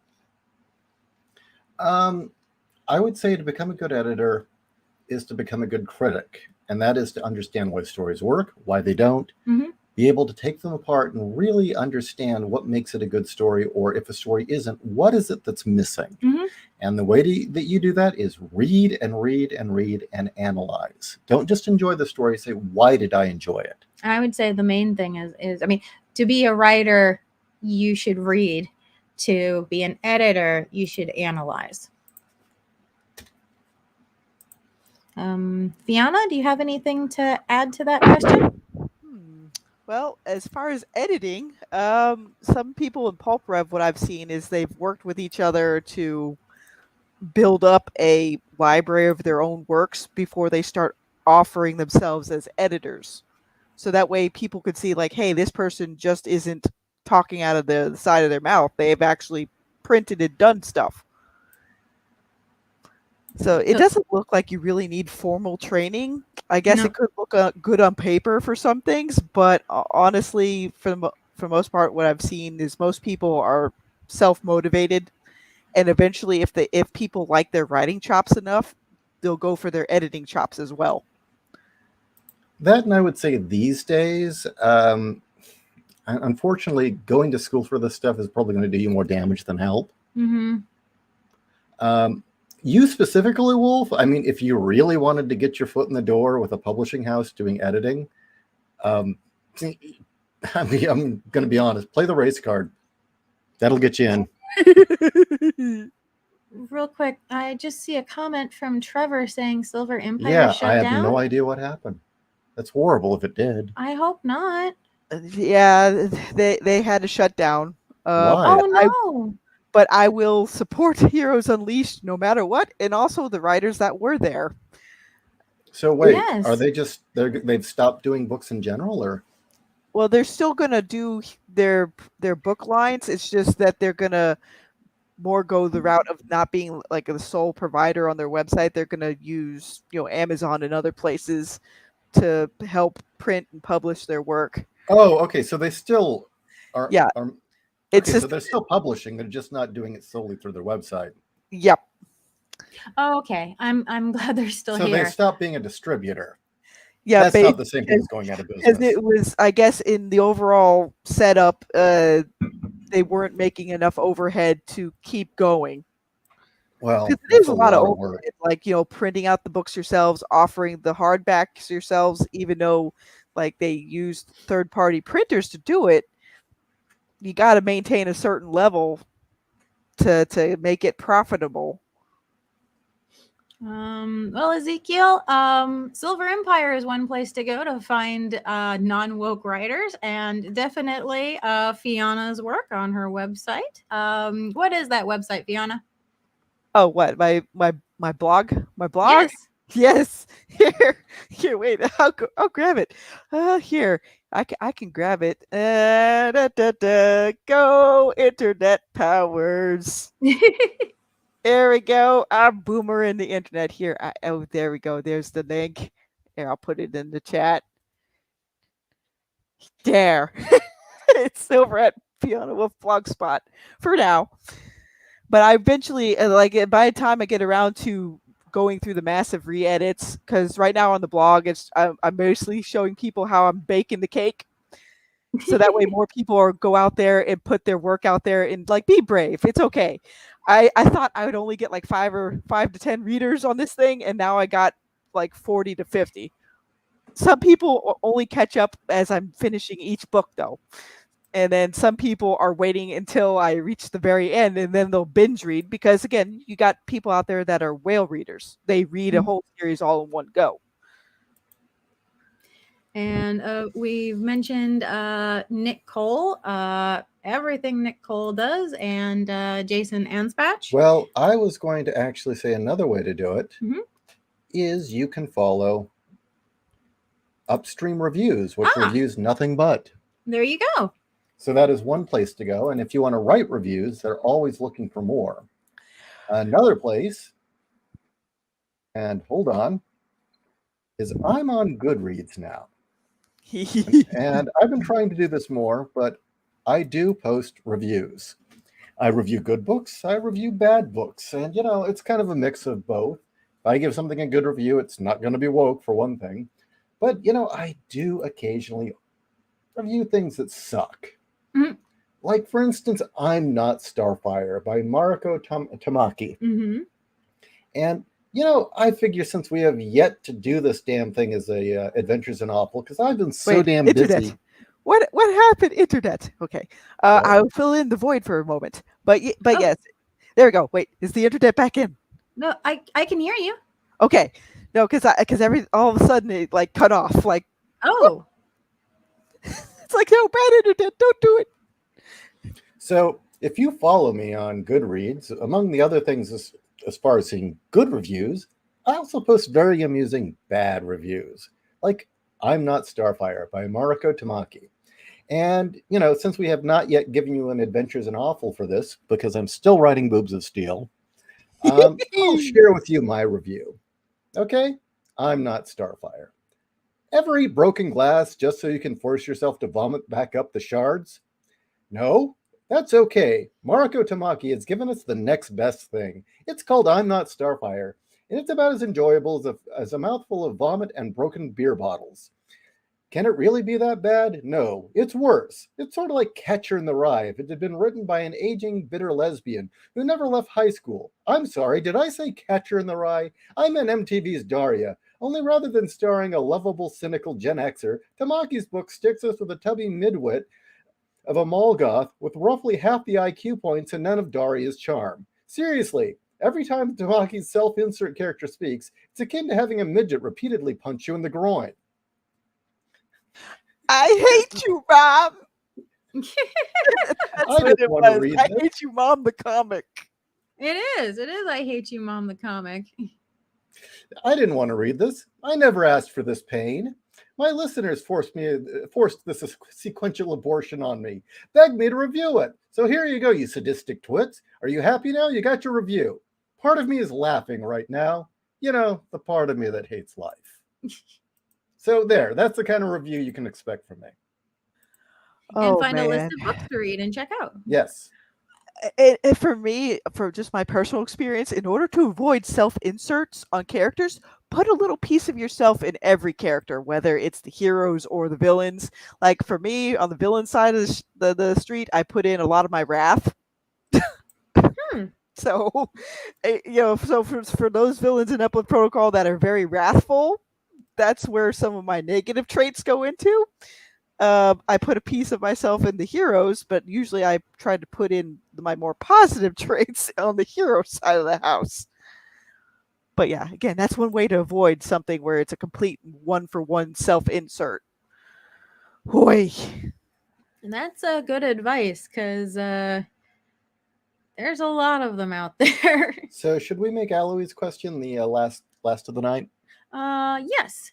I would say to become a good editor is to become a good critic, and that is to understand why stories work, why they don't, be able to take them apart and really understand what makes it a good story, or if a story isn't, what is it that's missing? And the way that you do that is read and read and read and analyze. Don't just enjoy the story, say, why did I enjoy it? I would say the main thing is, I mean, to be a writer, you should read. To be an editor, you should analyze. Fiona, do you have anything to add to that question? Well, as far as editing, some people in Pulp Rev, what I've seen is they've worked with each other to build up a library of their own works before they start offering themselves as editors. So that way people could see like, hey, this person just isn't talking out of the side of their mouth. They've actually printed and done stuff. So it doesn't look like you really need formal training. I guess it could look good on paper for some things, but honestly, for most part, what I've seen is most people are self-motivated, and eventually, if people like their writing chops enough, they'll go for their editing chops as well. That, and I would say these days, unfortunately, going to school for this stuff is probably going to do you more damage than help. You specifically, Wolf, I mean, if you really wanted to get your foot in the door with a publishing house doing editing, I mean, I'm going to be honest, play the race card. That'll get you in. Real quick, I just see a comment from Trevor saying Silver Empire shut down. I have no idea what happened. That's horrible if it did. I hope not. Yeah, they had to shut down. Why? Oh no! But I will support Heroes Unleashed no matter what, and also the writers that were there. So wait, are they just they've stopped doing books in general, or? Well, they're still gonna do their book lines. It's just that they're gonna more go the route of not being like the sole provider on their website. They're gonna use Amazon and other places to help print and publish their work. Oh, okay. So they still are. Yeah. So they're still publishing. They're just not doing it solely through their website. Yep. Oh, okay. I'm glad they're still here. So they stopped being a distributor. Yeah, that's not the same thing as going out of business. Because it was, I guess, in the overall setup, they weren't making enough overhead to keep going. Well, there's a lot of overhead, like printing out the books yourselves, offering the hardbacks yourselves, even though like they used third-party printers to do it. You got to maintain a certain level to make it profitable. Well, Ezekiel, Silver Empire is one place to go to find non-woke writers, and definitely Fiona's work on her website. What is that website, Fiona? Oh, what? My blog? My blog? Yes. Here. Wait, I'll grab it. Here. I can grab it. Go internet powers. There we go. I'm boomer in the internet here. Oh, there we go. There's the link. Here, I'll put it in the chat. There. It's over at Fiona Wolf Blogspot for now. But I eventually, like, by the time I get around to going through the massive re-edits, because right now on the blog, I'm mostly showing people how I'm baking the cake. So that way more people go out there and put their work out there and like be brave. It's okay. I thought I would only get like 5 to 10 readers on this thing, and now I got like 40 to 50. Some people only catch up as I'm finishing each book though. And then some people are waiting until I reach the very end, and then they'll binge read because, again, you got people out there that are whale readers. They read a whole series all in one go. And we've mentioned Nick Cole, everything Nick Cole does, and Jason Anspach. Well, I was going to actually say another way to do it Mhm. is you can follow Upstream Reviews, which reviews nothing but. There you go. So that is one place to go. And if you want to write reviews, they're always looking for more. Another place, and hold on, is I'm on Goodreads now. And I've been trying to do this more, but I do post reviews. I review good books, I review bad books, and it's kind of a mix of both. If I give something a good review, it's not going to be woke for one thing. But I do occasionally review things that suck. Mhm. Like, for instance, I'm Not Starfire by Mariko Tamaki. Mm-hmm. And I figure since we have yet to do this damn thing as a Adventures in Awful, because I've been so damn Internet. busy. What happened? Internet. Okay, I'll fill in the void for a moment. But yes, there we go. Wait, is the internet back in? No, I can hear you. Okay, no, because all of a sudden it like cut off. Like, oh, it's like, no, bad internet. Don't do it. So if you follow me on Goodreads, among the other things as far as seeing good reviews, I also post very amusing bad reviews, like I'm Not Starfire by Mariko Tamaki. And, since we have not yet given you an Adventures in Awful for this, because I'm still writing Boobs of Steel, I'll share with you my review. Okay? I'm Not Starfire. Ever eat broken glass just so you can force yourself to vomit back up the shards? No? That's okay. Mariko Tamaki has given us the next best thing. It's called I'm Not Starfire, and it's about as enjoyable as a mouthful of vomit and broken beer bottles. Can it really be that bad? No, it's worse. It's sort of like Catcher in the Rye if it had been written by an aging, bitter lesbian who never left high school. I'm sorry, did I say Catcher in the Rye? I meant MTV's Daria. Only rather than starring a lovable, cynical Gen Xer, Tamaki's book sticks us with a tubby midwit of a mall goth with roughly half the IQ points and none of Daria's charm. Seriously, every time Tamaki's self-insert character speaks, it's akin to having a midget repeatedly punch you in the groin. I hate you, Mom. That's what it was. I hate you, Mom, the comic. It is. I Hate You, Mom, the comic. I didn't want to read this. I never asked for this pain. My listeners forced this sequential abortion on me, begged me to review it. So here you go, you sadistic twits. Are you happy now? You got your review. Part of me is laughing right now. The part of me that hates life. So there, that's the kind of review you can expect from me. And find a list of books to read and check out. Yes. And for me, for just my personal experience, in order to avoid self-inserts on characters, put a little piece of yourself in every character, whether it's the heroes or the villains. Like for me, on the villain side of the street, I put in a lot of my wrath. So, for those villains in Uplift Protocol that are very wrathful, that's where some of my negative traits go into. I put a piece of myself in the heroes, but usually I try to put in my more positive traits on the hero side of the house. But yeah, again, that's one way to avoid something where it's a complete one-for-one self-insert. Hoy. And that's good advice, because there's a lot of them out there. So should we make Aloe's question the last of the night? Yes.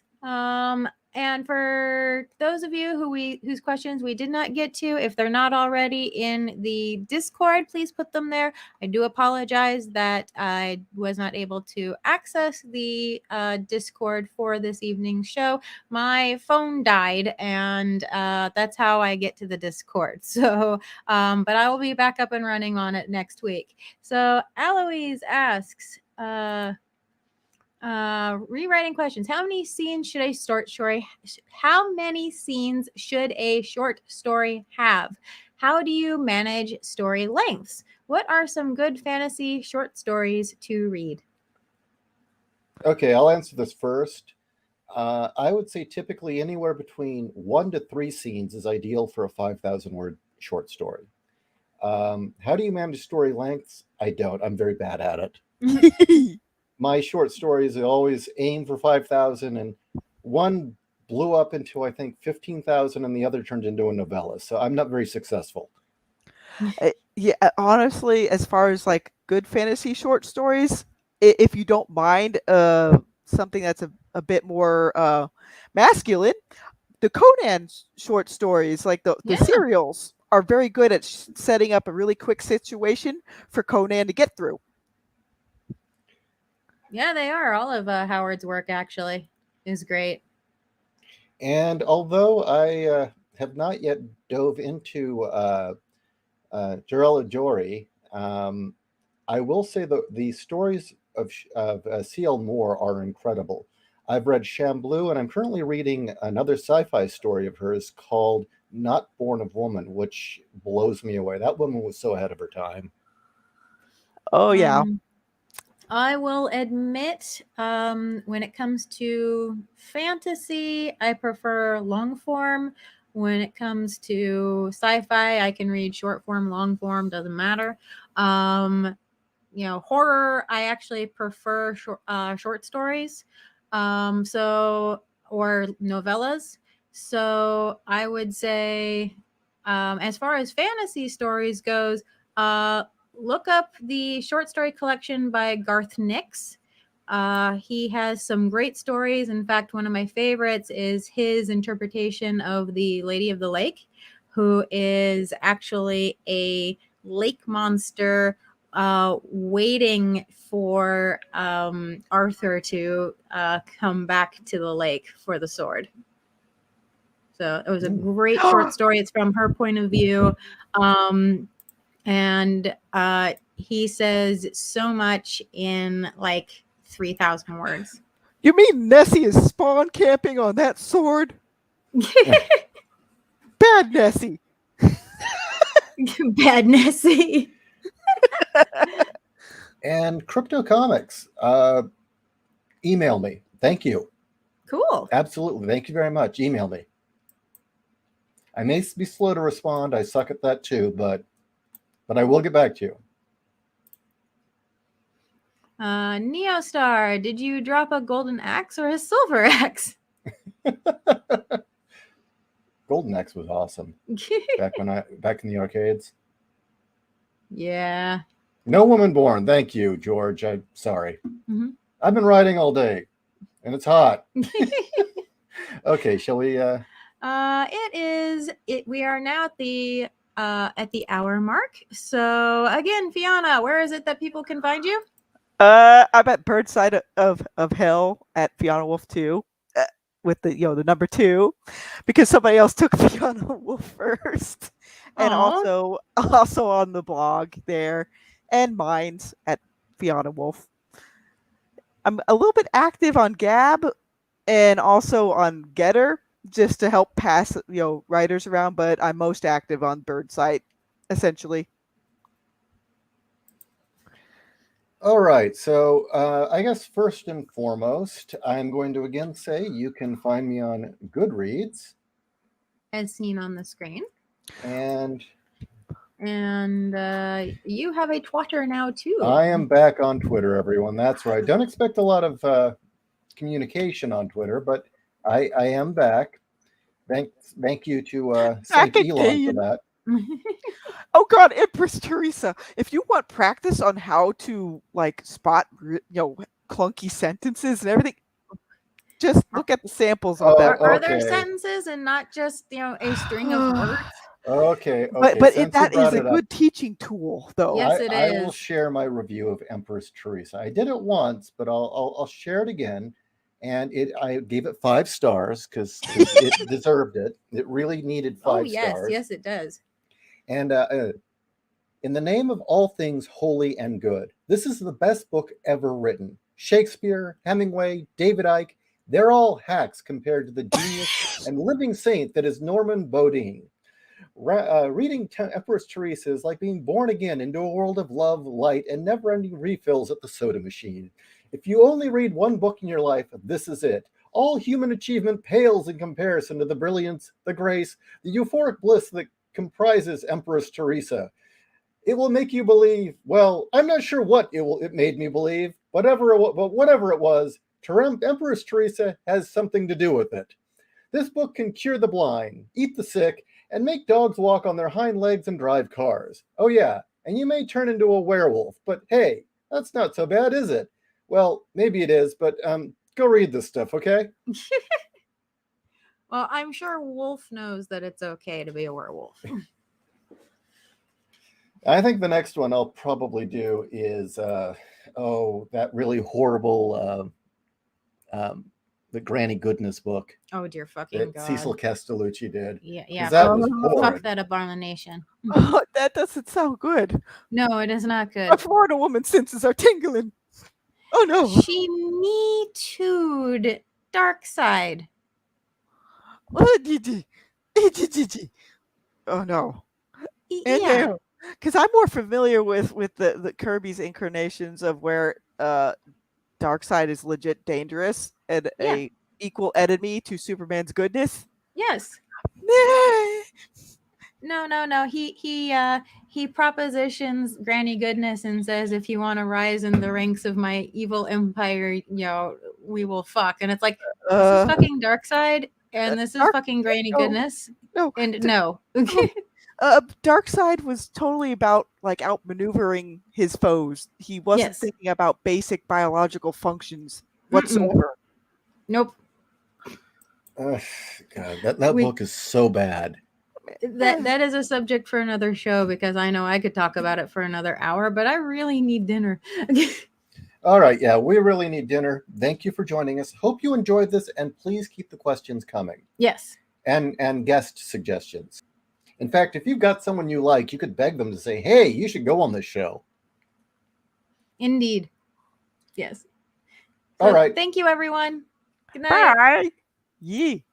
And for those of you whose questions we did not get to, if they're not already in the Discord, please put them there. I do apologize that I was not able to access the Discord for this evening's show. My phone died, and that's how I get to the Discord. So, but I will be back up and running on it next week. So Aloise asks, rewriting questions. How many scenes should a short story have? How do you manage story lengths? What are some good fantasy short stories to read? Okay, I'll answer this first. I would say typically anywhere between 1 to 3 scenes is ideal for a 5,000 word short story. How do you manage story lengths? I don't. I'm very bad at it. My short stories, I always aim for 5,000, and one blew up into, I think, 15,000, and the other turned into a novella. So I'm not very successful. Yeah, honestly, as far as like good fantasy short stories, if you don't mind something that's a bit more masculine, the Conan short stories, like the Yeah. serials, are very good at setting up a really quick situation for Conan to get through. Yeah, they are. All of Howard's work actually is great. And although I have not yet dove into Jarella Jory, I will say that the stories of C.L. Moore are incredible. I've read Shamblu, and I'm currently reading another sci-fi story of hers called Not Born of Woman, which blows me away. That woman was so ahead of her time. Oh yeah. I will admit, when it comes to fantasy, I prefer long form. When it comes to sci-fi, I can read short form, long form, doesn't matter. Horror, I actually prefer short stories, or novellas. So I would say, as far as fantasy stories goes, look up the short story collection by Garth Nix. He has some great stories. In fact, one of my favorites is his interpretation of the Lady of the Lake, who is actually a lake monster waiting for Arthur to come back to the lake for the sword. So it was a great short story. It's from her point of view. And he says so much in like 3,000 words. You mean Nessie is spawn camping on that sword? Bad Nessie. Bad Nessie. And Crypto Comics, email me. Thank you. Cool. Absolutely. Thank you very much. Email me. I may be slow to respond. I suck at that too, but I will get back to you. Neostar, did you drop a golden axe or a silver axe? Golden Axe was awesome. back in the arcades. Yeah. No Woman Born. Thank you, George. I'm sorry. Mm-hmm. I've been riding all day, and it's hot. Okay, shall we? We are now at the hour mark. So again, Fiona, where is it that people can find you? I'm at Birdside of Hell at Fiona Wolf 2 with the the number 2 because somebody else took Fiona Wolf first, and also on the blog there, and mine's at Fiona Wolf. I'm a little bit active on Gab and also on Getter just to help pass writers around, but I'm most active on Birdside essentially. All right, so I guess first and foremost, I'm going to again say you can find me on Goodreads. As seen on the screen. And you have a Twitter now too. I am back on Twitter, everyone. That's right. Don't expect a lot of communication on Twitter, but I am back. Thank you to Saint Elon for that. Oh God, Empress Teresa! If you want practice on how to spot clunky sentences and everything, just look at the samples on that. Are there sentences and not just a string of words? Okay. But that is a good teaching tool, though. Yes, it is. I will share my review of Empress Teresa. I did it once, but I'll share it again. And I gave it 5 stars because it deserved it. It really needed 5 stars. Yes, it does. And in the name of all things holy and good, this is the best book ever written. Shakespeare, Hemingway, David Icke, they're all hacks compared to the genius and living saint that is Norman Bodine. Reading Empress Teresa is like being born again into a world of love, light, and never-ending refills at the soda machine. If you only read one book in your life, this is it. All human achievement pales in comparison to the brilliance, the grace, the euphoric bliss that comprises Empress Teresa. It will make you believe, well, I'm not sure what it made me believe, but whatever it was, Empress Teresa has something to do with it. This book can cure the blind, eat the sick, and make dogs walk on their hind legs and drive cars. Oh yeah, and you may turn into a werewolf, but hey, that's not so bad, is it? Well, maybe it is, but go read this stuff, okay? Well, I'm sure Wolf knows that it's okay to be a werewolf. I think the next one I'll probably do is, that really horrible, the Granny Goodness book Oh dear fucking that god. Cecil Castellucci did. Yeah. That was Fuck horrid. that abomination. Oh, that doesn't sound good. No, it is not good. A Florida woman's senses are tingling. Oh no. She me too'd Dark Side. Oh no. Yeah. Because I'm more familiar with the Kirby's incarnations of where Darkseid is legit dangerous and a equal enemy to Superman's goodness. Yes. No. He propositions Granny Goodness and says, if you want to rise in the ranks of my evil empire, we will fuck. And it's like, this is fucking Darkseid, and this is fucking Granny Goodness. No. And no. Darkseid was totally about like outmaneuvering his foes. He wasn't thinking about basic biological functions whatsoever. Nope. God, that book is so bad. That is a subject for another show, because I know I could talk about it for another hour, but I really need dinner. All right, yeah, we really need dinner. Thank you for joining us. Hope you enjoyed this, and please keep the questions coming. Yes. And guest suggestions. In fact, if you've got someone you like, you could beg them to say, hey, you should go on this show. Indeed. Yes. All right. Thank you, everyone. Good night. Bye. Yee.